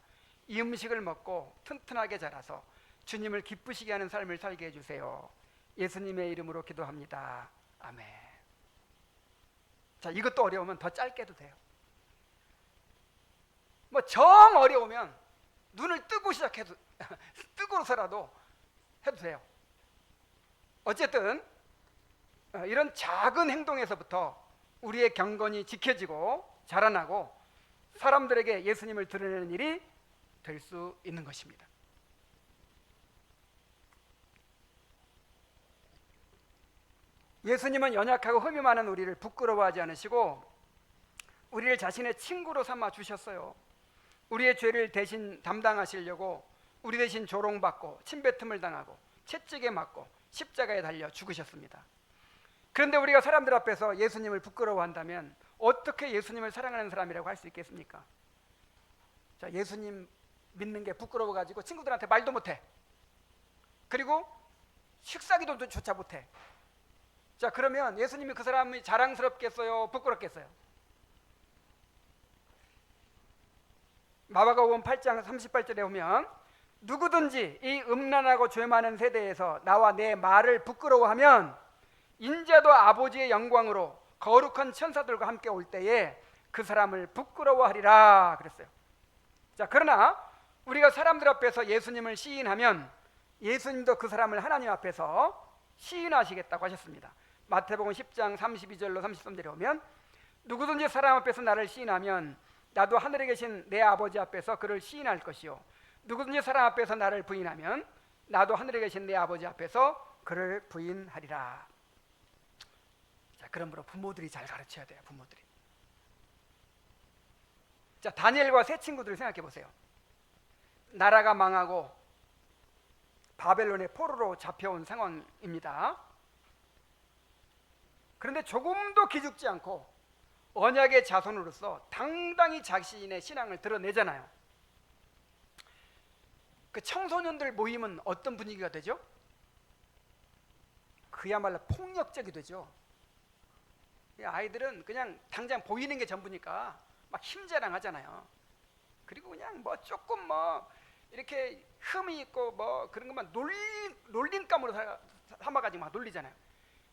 이 음식을 먹고 튼튼하게 자라서 주님을 기쁘시게 하는 삶을 살게 해주세요. 예수님의 이름으로 기도합니다. 아멘. 자, 이것도 어려우면 더 짧게 해도 돼요. 뭐 정 어려우면 눈을 뜨고 시작해도 뜨고서라도 해도 돼요. 어쨌든 이런 작은 행동에서부터 우리의 경건이 지켜지고 자라나고 사람들에게 예수님을 드러내는 일이 될 수 있는 것입니다. 예수님은 연약하고 흠이 많은 우리를 부끄러워하지 않으시고 우리를 자신의 친구로 삼아 주셨어요. 우리의 죄를 대신 담당하시려고 우리 대신 조롱받고 침뱉음을 당하고 채찍에 맞고 십자가에 달려 죽으셨습니다. 그런데 우리가 사람들 앞에서 예수님을 부끄러워한다면 어떻게 예수님을 사랑하는 사람이라고 할 수 있겠습니까? 자, 예수님 믿는 게 부끄러워가지고 친구들한테 말도 못해. 그리고 식사기도조차 못해. 자, 그러면 예수님이 그 사람이 자랑스럽겠어요? 부끄럽겠어요? 마가복음 8장 38절에 보면 누구든지 이 음란하고 죄 많은 세대에서 나와 내 말을 부끄러워하면 인자도 아버지의 영광으로 거룩한 천사들과 함께 올 때에 그 사람을 부끄러워하리라 그랬어요. 자, 그러나 우리가 사람들 앞에서 예수님을 시인하면 예수님도 그 사람을 하나님 앞에서 시인하시겠다고 하셨습니다. 마태복음 10장 32절로 33절에 보면 누구든지 사람 앞에서 나를 시인하면 나도 하늘에 계신 내 아버지 앞에서 그를 시인할 것이요 누구든지 사람 앞에서 나를 부인하면 나도 하늘에 계신 내 아버지 앞에서 그를 부인하리라. 자, 그러므로 부모들이 잘 가르쳐야 돼요. 부모들이. 자, 다니엘과 세 친구들을 생각해 보세요. 나라가 망하고 바벨론의 포로로 잡혀온 상황입니다. 그런데 조금도 기죽지 않고 언약의 자손으로서 당당히 자신의 신앙을 드러내잖아요. 그 청소년들 모임은 어떤 분위기가 되죠? 그야말로 폭력적이 되죠. 아이들은 그냥 당장 보이는 게 전부니까 막 힘자랑하잖아요. 그리고 그냥 뭐 조금 뭐 이렇게 흠이 있고 뭐 그런 것만 놀림감으로 삼아가지고 막 놀리잖아요.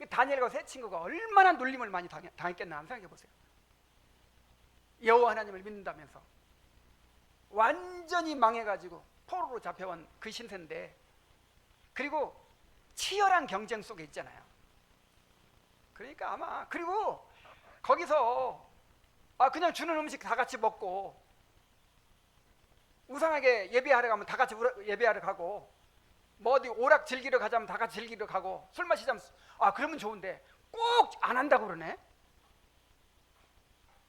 다니엘과 세 친구가 얼마나 놀림을 많이 당했겠나 한번 생각해 보세요. 여호와 하나님을 믿는다면서 완전히 망해가지고 포로로 잡혀온 그 신세인데, 그리고 치열한 경쟁 속에 있잖아요. 그러니까 아마, 그리고 거기서 그냥 주는 음식 다 같이 먹고 우상하게 예배하러 가면 다 같이 예배하러 가고, 뭐 어디 오락 즐기러 가자면 다 같이 즐기러 가고, 술 마시자면 그러면 좋은데 꼭 안 한다고 그러네.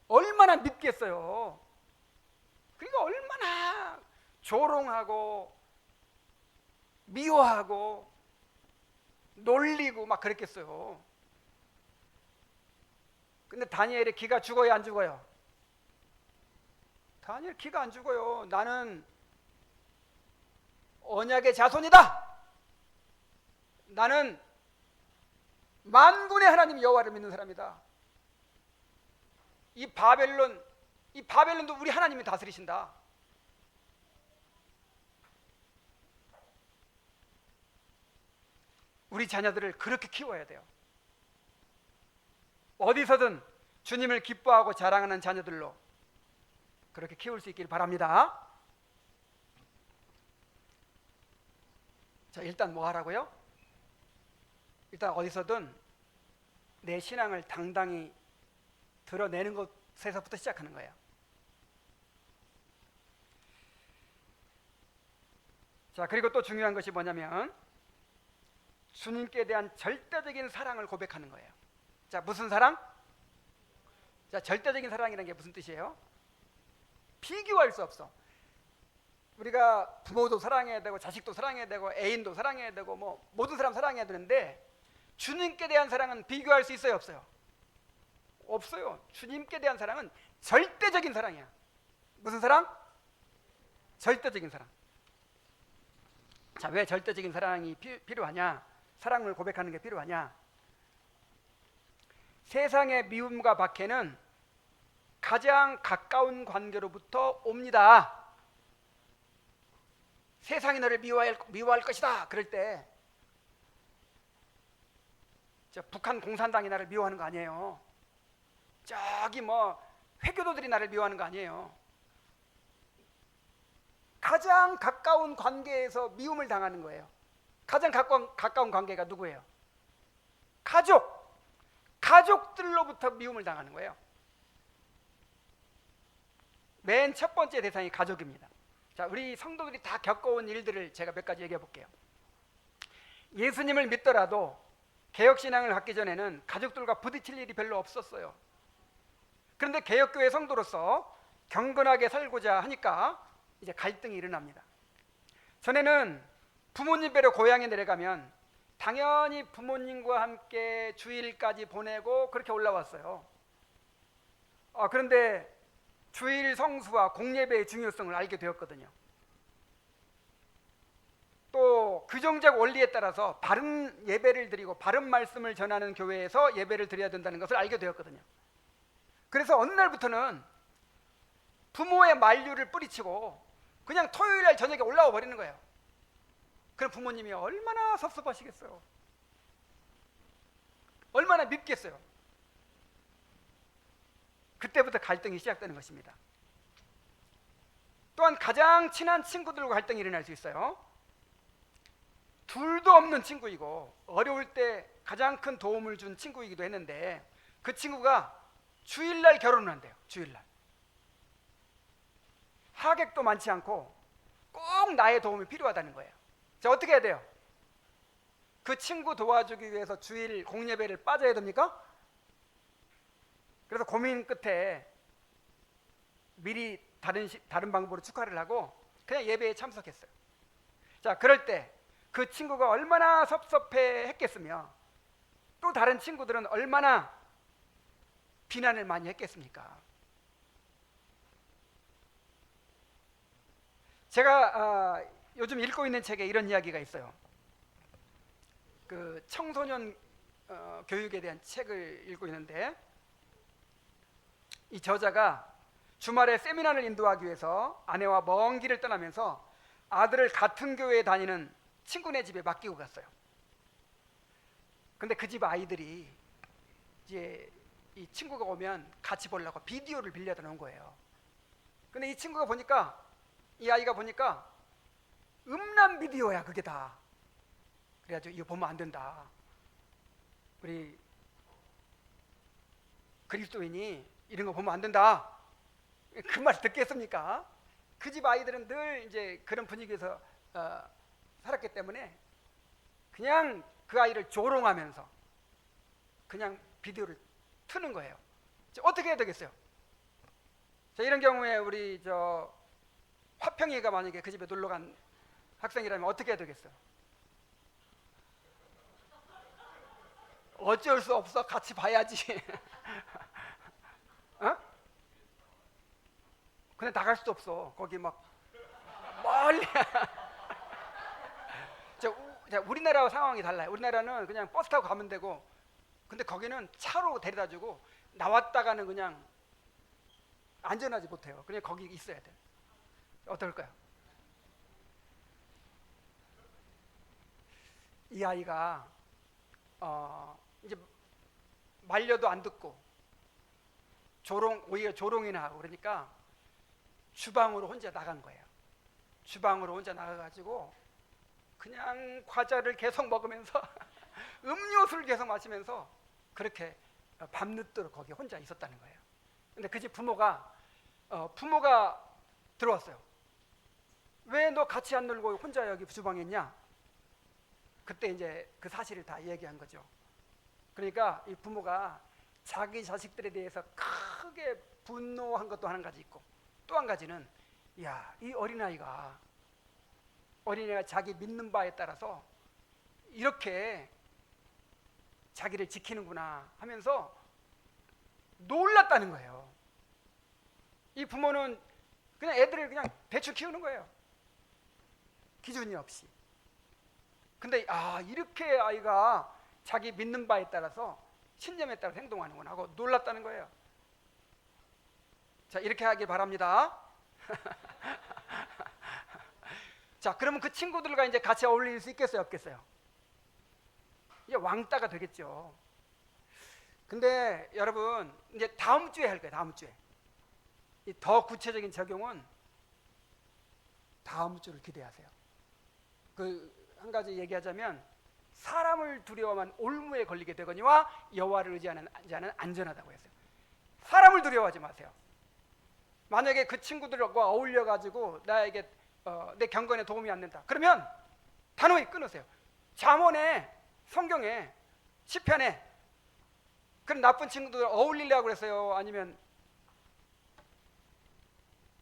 얼마나 밉겠어요. 그러니까 얼마나 조롱하고 미워하고 놀리고 막 그랬겠어요. 근데 다니엘의 기가 죽어요, 안 죽어요? 다니엘 기가 안 죽어요. 나는 언약의 자손이다. 나는 만군의 하나님 여호와를 믿는 사람이다. 이 바벨론도 우리 하나님이 다스리신다. 우리 자녀들을 그렇게 키워야 돼요. 어디서든 주님을 기뻐하고 자랑하는 자녀들로 그렇게 키울 수 있길 바랍니다. 자, 일단 뭐 하라고요? 일단 어디서든 내 신앙을 당당히 드러내는 것에서부터 시작하는 거예요. 자, 그리고 또 중요한 것이 뭐냐면 주님께 대한 절대적인 사랑을 고백하는 거예요. 자, 무슨 사랑? 자, 절대적인 사랑이라는 게 무슨 뜻이에요? 비교할 수 없어. 우리가 부모도 사랑해야 되고 자식도 사랑해야 되고 애인도 사랑해야 되고 뭐 모든 사람 사랑해야 되는데, 주님께 대한 사랑은 비교할 수 있어요, 없어요? 없어요. 주님께 대한 사랑은 절대적인 사랑이야. 무슨 사랑? 절대적인 사랑. 자, 왜 절대적인 사랑이 필요하냐? 사랑을 고백하는 게 필요하냐? 세상의 미움과 박해는 가장 가까운 관계로부터 옵니다. 세상이 너를 미워할 것이다 그럴 때, 북한 공산당이 나를 미워하는 거 아니에요. 저기 뭐 회교도들이 나를 미워하는 거 아니에요. 가장 가까운 관계에서 미움을 당하는 거예요. 가장 가까운 관계가 누구예요? 가족들로부터 미움을 당하는 거예요. 맨 첫 번째 대상이 가족입니다. 자, 우리 성도들이 다 겪어온 일들을 제가 몇 가지 얘기해 볼게요. 예수님을 믿더라도 개혁신앙을 갖기 전에는 가족들과 부딪힐 일이 별로 없었어요. 그런데 개혁교회 성도로서 경건하게 살고자 하니까 이제 갈등이 일어납니다. 전에는 부모님 뵈러 고향에 내려가면 당연히 부모님과 함께 주일까지 보내고 그렇게 올라왔어요. 그런데 주일 성수와 공예배의 중요성을 알게 되었거든요. 또 규정적 원리에 따라서 바른 예배를 드리고 바른 말씀을 전하는 교회에서 예배를 드려야 된다는 것을 알게 되었거든요. 그래서 어느 날부터는 부모의 만류를 뿌리치고 그냥 토요일 날 저녁에 올라와 버리는 거예요. 그럼 부모님이 얼마나 섭섭하시겠어요. 얼마나 밉겠어요. 그때부터 갈등이 시작되는 것입니다. 또한 가장 친한 친구들과 갈등이 일어날 수 있어요. 둘도 없는 친구이고 어려울 때 가장 큰 도움을 준 친구이기도 했는데, 그 친구가 주일날 결혼을 한대요. 주일날 하객도 많지 않고 꼭 나의 도움이 필요하다는 거예요. 자, 어떻게 해야 돼요? 그 친구 도와주기 위해서 주일 공예배를 빠져야 됩니까? 그래서 고민 끝에 미리 다른 방법으로 축하를 하고 그냥 예배에 참석했어요. 자, 그럴 때 그 친구가 얼마나 섭섭해 했겠으며 또 다른 친구들은 얼마나 비난을 많이 했겠습니까? 제가 요즘 읽고 있는 책에 이런 이야기가 있어요. 그 청소년 교육에 대한 책을 읽고 있는데 이 저자가 주말에 세미나를 인도하기 위해서 아내와 먼 길을 떠나면서 아들을 같은 교회에 다니는 친구네 집에 맡기고 갔어요. 근데 그 집 아이들이 이제 이 친구가 오면 같이 보려고 비디오를 빌려다 놓은 거예요. 근데 이 친구가 보니까, 이 아이가 보니까 음란 비디오야 그게 다. 그래가지고 이거 보면 안 된다. 우리 그리스도인이 이런 거 보면 안 된다. 그 말 듣겠습니까? 그 집 아이들은 늘 이제 그런 분위기에서 살았기 때문에 그냥 그 아이를 조롱하면서 그냥 비디오를 트는 거예요. 어떻게 해야 되겠어요? 자, 이런 경우에 우리 화평이가 만약에 그 집에 놀러 간 학생이라면 어떻게 해야 되겠어요? 어쩔 수 없어. 같이 봐야지. 어? 근데 나갈 수도 없어. 거기 막 멀리. 우리나라와 상황이 달라요. 우리나라는 그냥 버스 타고 가면 되고, 근데 거기는 차로 데려다 주고 나왔다가는 그냥 안전하지 못해요. 그냥 거기 있어야 돼. 어떨까요? 이 아이가 이제 말려도 안 듣고 오히려 조롱이나 하고 그러니까 주방으로 혼자 나간 거예요. 주방으로 혼자 나가가지고 그냥 과자를 계속 먹으면서 음료수를 계속 마시면서 그렇게 밤늦도록 거기 혼자 있었다는 거예요. 근데 그 집 부모가 들어왔어요. 왜 너 같이 안 놀고 혼자 여기 주방에 있냐? 그때 이제 그 사실을 다 얘기한 거죠. 그러니까 이 부모가 자기 자식들에 대해서 크게 분노한 것도 한 가지 있고, 또 한 가지는 이 어린아이가 자기 믿는 바에 따라서 이렇게 자기를 지키는구나 하면서 놀랐다는 거예요. 이 부모는 그냥 애들을 그냥 대충 키우는 거예요. 기준이 없이. 근데 이렇게 아이가 자기 믿는 바에 따라서 신념에 따라 행동하는구나 하고 놀랐다는 거예요. 자, 이렇게 하길 바랍니다. 자, 그러면 그 친구들과 이제 같이 어울릴 수 있겠어요, 없겠어요? 이제 왕따가 되겠죠. 근데 여러분, 이제 다음 주에 할 거예요. 다음 주에. 이 더 구체적인 적용은 다음 주를 기대하세요. 한 가지 얘기하자면, 사람을 두려워하면 올무에 걸리게 되거니와 여호와를 의지하는 자는 안전하다고 했어요. 사람을 두려워하지 마세요. 만약에 그 친구들과 어울려 가지고 나에게 내 경건에 도움이 안 된다, 그러면 단호히 끊으세요. 잠언에, 성경에, 시편에 그런 나쁜 친구들 어울리려고 그랬어요? 아니면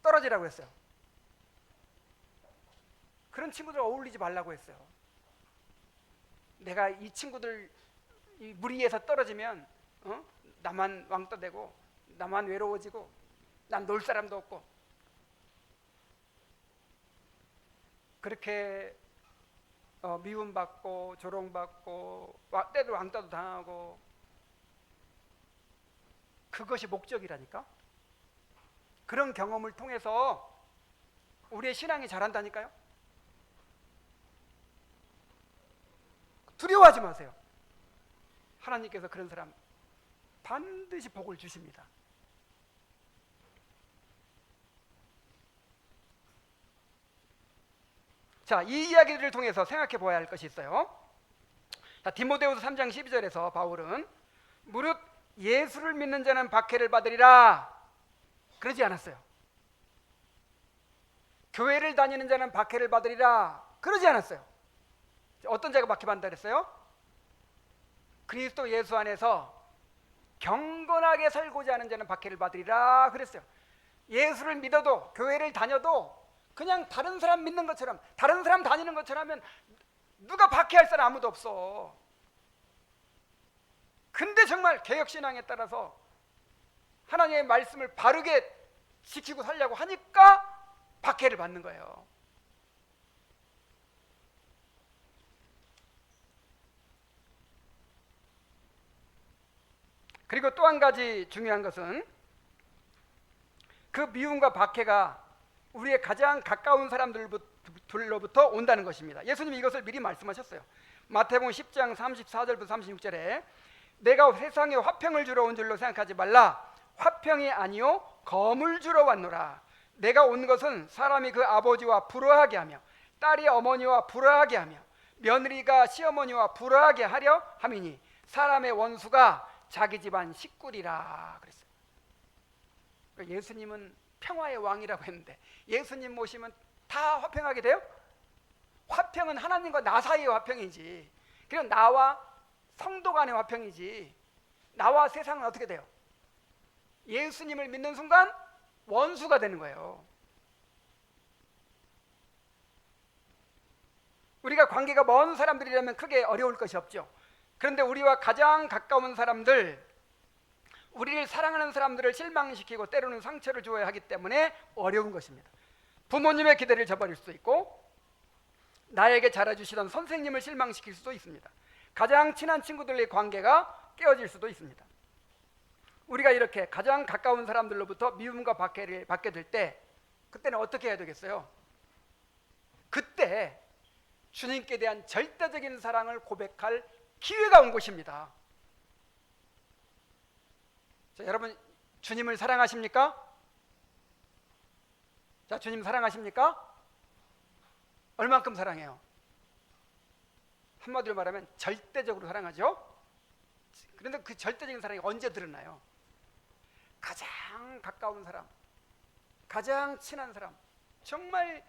떨어지라고 했어요? 그런 친구들 어울리지 말라고 했어요. 내가 이 친구들 이 무리에서 떨어지면 나만 왕따 되고 나만 외로워지고 난 놀 사람도 없고, 그렇게 미움받고 조롱받고 때로 왕따도 당하고, 그것이 목적이라니까. 그런 경험을 통해서 우리의 신앙이 자란다니까요. 두려워하지 마세요. 하나님께서 그런 사람 반드시 복을 주십니다. 자, 이 이야기를 통해서 생각해 보아야 할 것이 있어요. 자, 디모데후서 3장 12절에서 바울은 무릇 예수를 믿는 자는 박해를 받으리라 그러지 않았어요. 교회를 다니는 자는 박해를 받으리라 그러지 않았어요. 어떤 자가 박해받는다 그랬어요? 그리스도 예수 안에서 경건하게 살고자 하는 자는 박해를 받으리라 그랬어요. 예수를 믿어도 교회를 다녀도 그냥 다른 사람 믿는 것처럼, 다른 사람 다니는 것처럼 하면 누가 박해할 사람 아무도 없어. 근데 정말 개혁신앙에 따라서 하나님의 말씀을 바르게 지키고 살려고 하니까 박해를 받는 거예요. 그리고 또 한 가지 중요한 것은 그 미움과 박해가 우리의 가장 가까운 사람들로부터 온다는 것입니다. 예수님이 이것을 미리 말씀하셨어요. 마태복음 10장 34절부터 36절에 내가 세상에 화평을 주러 온 줄로 생각하지 말라. 화평이 아니요 검을 주러 왔노라. 내가 온 것은 사람이 그 아버지와 불화하게 하며 딸이 어머니와 불화하게 하며 며느리가 시어머니와 불화하게 하려 함이니 사람의 원수가 자기 집안 식구리라 그랬어요. 예수님은 평화의 왕이라고 했는데 예수님 모시면 다 화평하게 돼요? 화평은 하나님과 나 사이의 화평이지. 그리고 나와 성도 간의 화평이지. 나와 세상은 어떻게 돼요? 예수님을 믿는 순간 원수가 되는 거예요. 우리가 관계가 먼 사람들이라면 크게 어려울 것이 없죠. 그런데 우리와 가장 가까운 사람들, 우리를 사랑하는 사람들을 실망시키고 때로는 상처를 주어야 하기 때문에 어려운 것입니다. 부모님의 기대를 저버릴 수도 있고 나에게 잘해주시던 선생님을 실망시킬 수도 있습니다. 가장 친한 친구들의 관계가 깨어질 수도 있습니다. 우리가 이렇게 가장 가까운 사람들로부터 미움과 박해를 받게 될 때 그때는 어떻게 해야 되겠어요? 그때 주님께 대한 절대적인 사랑을 고백할 기회가 온 것입니다. 자, 여러분 주님을 사랑하십니까? 자, 주님 사랑하십니까? 얼만큼 사랑해요? 한마디로 말하면 절대적으로 사랑하죠. 그런데 그 절대적인 사랑이 언제 드러나요? 가장 가까운 사람, 가장 친한 사람, 정말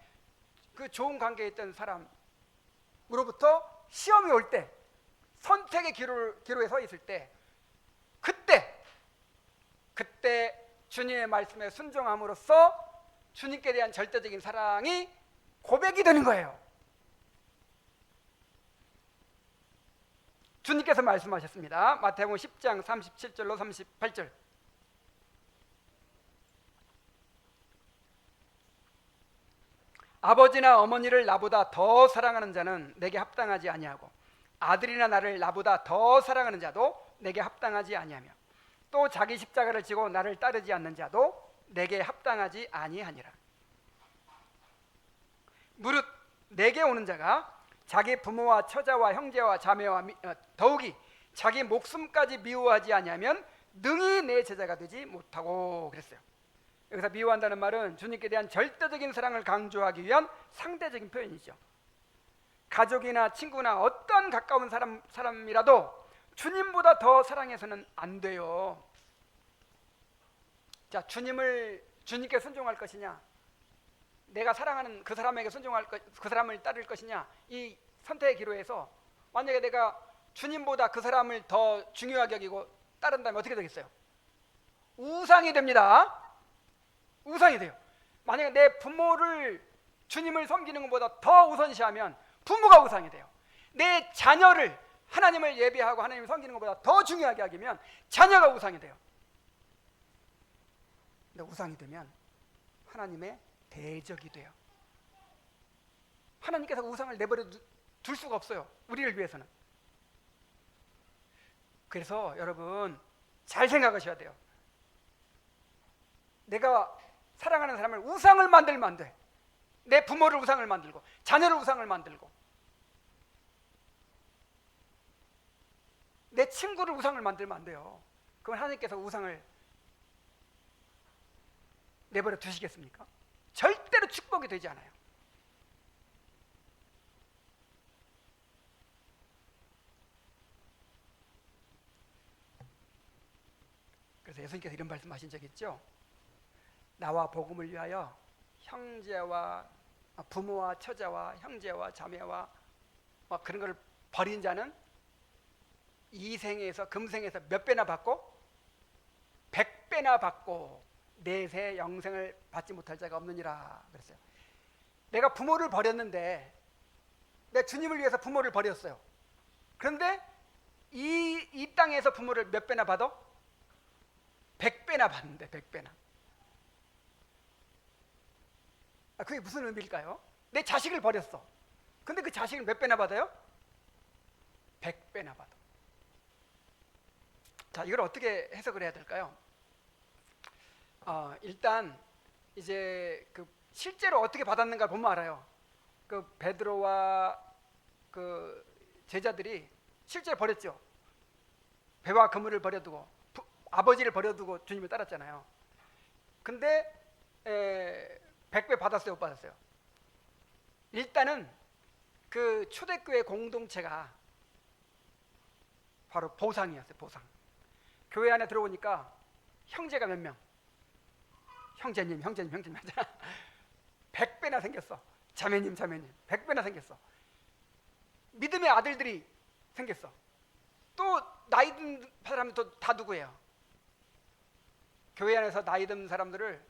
그 좋은 관계에 있던 사람으로부터 시험이 올 때, 선택의 기로에 서 있을 때, 그때 주님의 말씀에 순종함으로써 주님께 대한 절대적인 사랑이 고백이 되는 거예요. 주님께서 말씀하셨습니다. 마태복음 10장 37절로 38절. 아버지나 어머니를 나보다 더 사랑하는 자는 내게 합당하지 아니하고 아들이나 나를 나보다 더 사랑하는 자도 내게 합당하지 아니하며 또 자기 십자가를 지고 나를 따르지 않는 자도 내게 합당하지 아니하니라. 무릇 내게 오는 자가 자기 부모와 처자와 형제와 자매와 더욱이 자기 목숨까지 미워하지 아니하면 능히 내 제자가 되지 못하고 그랬어요. 여기서 미워한다는 말은 주님께 대한 절대적인 사랑을 강조하기 위한 상대적인 표현이죠. 가족이나 친구나 어떤 가까운 사람이라도 주님보다 더 사랑해서는 안 돼요. 자, 주님께 순종할 것이냐, 내가 사랑하는 그 사람에게 순종할 그 사람을 따를 것이냐, 이 선택의 기로에서 만약에 내가 주님보다 그 사람을 더 중요하게 여기고 따른다면 어떻게 되겠어요? 우상이 됩니다. 우상이 돼요. 만약에 내 부모를 주님을 섬기는 것보다 더 우선시하면 부모가 우상이 돼요. 내 자녀를 하나님을 예배하고 하나님을 섬기는 것보다 더 중요하게 하기면 자녀가 우상이 돼요. 근데 우상이 되면 하나님의 대적이 돼요. 하나님께서 우상을 내버려 둘 수가 없어요. 우리를 위해서는. 그래서 여러분 잘 생각하셔야 돼요. 내가 사랑하는 사람을 우상을 만들면 안 돼. 내 부모를 우상을 만들고 자녀를 우상을 만들고 내 친구를 우상을 만들면 안 돼요. 그럼 하나님께서 우상을 내버려 두시겠습니까? 절대로 축복이 되지 않아요. 그래서 예수님께서 이런 말씀하신 적 있죠. 나와 복음을 위하여 형제와 부모와 처자와 형제와 자매와 그런 걸 버린 자는 이 생에서 금생에서 몇 배나 받고 100배나 받고 내세 영생을 받지 못할 자가 없느니라 그랬어요. 내가 부모를 버렸는데, 내 주님을 위해서 부모를 버렸어요. 그런데 이 땅에서 부모를 몇 배나 받아? 100배나 받는데, 100배나. 그게 무슨 의미일까요? 내 자식을 버렸어. 근데 그 자식을 몇 배나 받아요? 100배나 받아. 자, 이걸 어떻게 해석을 해야 될까요? 일단 이제 그 실제로 어떻게 받았는가 보면 알아요. 그 베드로와 그 제자들이 실제로 버렸죠. 배와 그물을 버려두고 아버지를 버려두고 주님을 따랐잖아요. 근데 100배 받았어요, 못 받았어요? 일단은 그 초대교회 공동체가 바로 보상이었어요. 보상. 교회 안에 들어오니까 형제가 몇 명? 형제님 하잖아. 100배나 생겼어. 자매님 100배나 생겼어. 믿음의 아들들이 생겼어. 또 나이 든 사람도 다 누구예요? 교회 안에서 나이 든 사람들을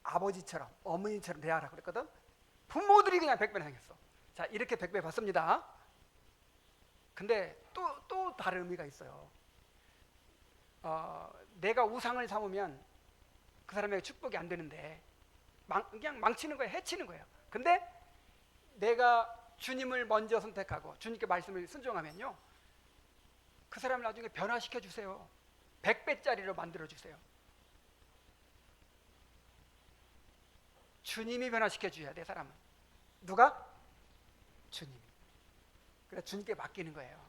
아버지처럼 어머니처럼 대하라 그랬거든. 부모들이 그냥 100배나 생겼어. 자, 이렇게 100배 받습니다. 근데 또 다른 의미가 있어요. 내가 우상을 삼으면 그 사람에게 축복이 안 되는데 그냥 망치는 거예요. 해치는 거예요. 근데 내가 주님을 먼저 선택하고 주님께 말씀을 순종하면요, 그 사람을 나중에 변화시켜 주세요. 100배짜리로 만들어 주세요. 주님이 변화시켜 줘야 돼, 사람은. 누가? 주님이. 그래서 주님께 맡기는 거예요.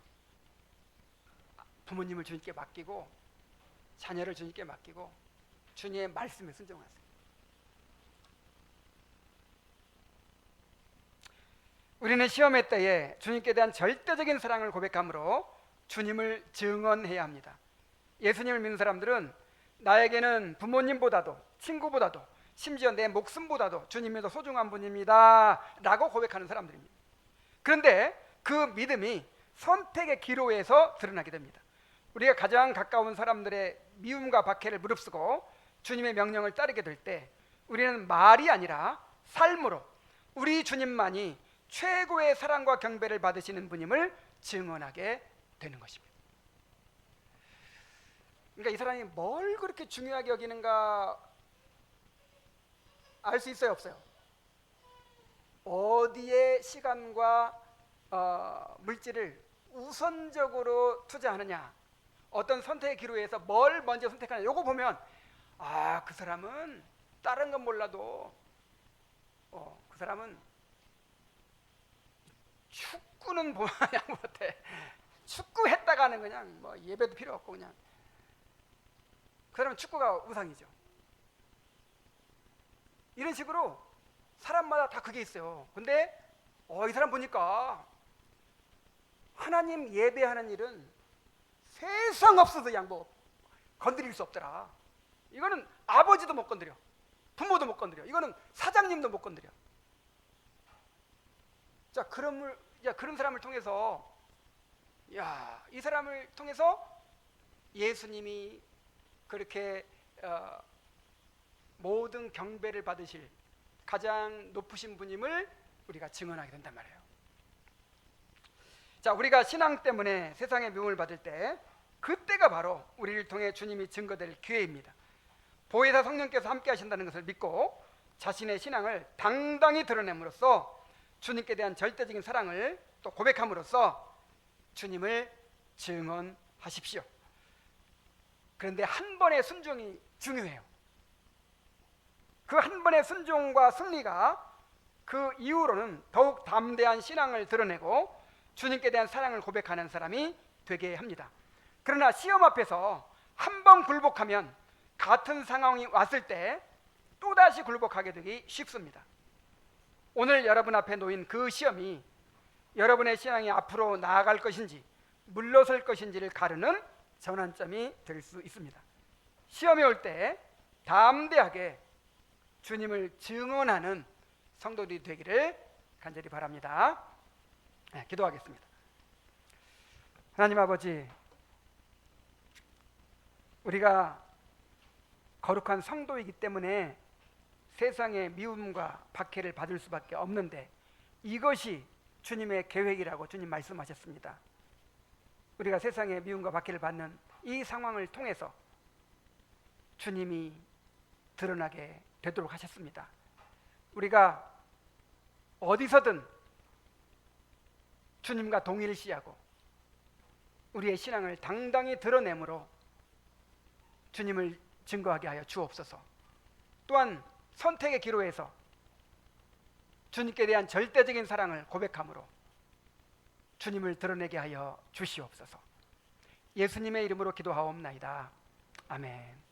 부모님을 주님께 맡기고, 자녀를 주님께 맡기고, 주님의 말씀에 순종하세요. 우리는 시험의 때에 주님께 대한 절대적인 사랑을 고백함으로 주님을 증언해야 합니다. 예수님을 믿는 사람들은 나에게는 부모님보다도 친구보다도 심지어 내 목숨보다도 주님이 더 소중한 분입니다 라고 고백하는 사람들입니다. 그런데 그 믿음이 선택의 기로에서 드러나게 됩니다. 우리가 가장 가까운 사람들의 미움과 박해를 무릅쓰고 주님의 명령을 따르게 될 때 우리는 말이 아니라 삶으로 우리 주님만이 최고의 사랑과 경배를 받으시는 분임을 증언하게 되는 것입니다. 그러니까 이 사람이 뭘 그렇게 중요하게 여기는가 알 수 있어요, 없어요? 어디에 시간과 물질을 우선적으로 투자하느냐, 어떤 선택의 기로에서 뭘 먼저 선택하느냐, 요거 보면 그 사람은 다른 건 몰라도 그 사람은 축구는 그냥 못해. 축구했다가는 그냥 뭐 예배도 필요 없고 그냥 그 사람은 축구가 우상이죠. 이런 식으로 사람마다 다 그게 있어요. 근데 이 사람 보니까 하나님 예배하는 일은 세상 없어도 그냥 뭐 건드릴 수 없더라. 이거는 아버지도 못 건드려, 부모도 못 건드려, 이거는 사장님도 못 건드려. 자, 그런 사람을 통해서 이 사람을 통해서 예수님이 그렇게 모든 경배를 받으실 가장 높으신 분임을 우리가 증언하게 된단 말이에요. 자, 우리가 신앙 때문에 세상의 미움을 받을 때 그때가 바로 우리를 통해 주님이 증거될 기회입니다. 보혜사 성령께서 함께 하신다는 것을 믿고 자신의 신앙을 당당히 드러냄으로써 주님께 대한 절대적인 사랑을 또 고백함으로써 주님을 증언하십시오. 그런데 한 번의 순종이 중요해요. 그 한 번의 순종과 승리가 그 이후로는 더욱 담대한 신앙을 드러내고 주님께 대한 사랑을 고백하는 사람이 되게 합니다. 그러나 시험 앞에서 한 번 굴복하면 같은 상황이 왔을 때 또다시 굴복하게 되기 쉽습니다. 오늘 여러분 앞에 놓인 그 시험이 여러분의 신앙이 앞으로 나아갈 것인지 물러설 것인지를 가르는 전환점이 될 수 있습니다. 시험이 올 때 담대하게 주님을 증언하는 성도들이 되기를 간절히 바랍니다. 기도하겠습니다. 하나님 아버지, 우리가 거룩한 성도이기 때문에 세상의 미움과 박해를 받을 수밖에 없는데 이것이 주님의 계획이라고 주님 말씀하셨습니다. 우리가 세상의 미움과 박해를 받는 이 상황을 통해서 주님이 드러나게 되도록 하셨습니다. 우리가 어디서든 주님과 동일시하고 우리의 신앙을 당당히 드러내므로 주님을 증거하게 하여 주옵소서. 또한 선택의 기로에서 주님께 대한 절대적인 사랑을 고백함으로 주님을 드러내게 하여 주시옵소서. 예수님의 이름으로 기도하옵나이다. 아멘.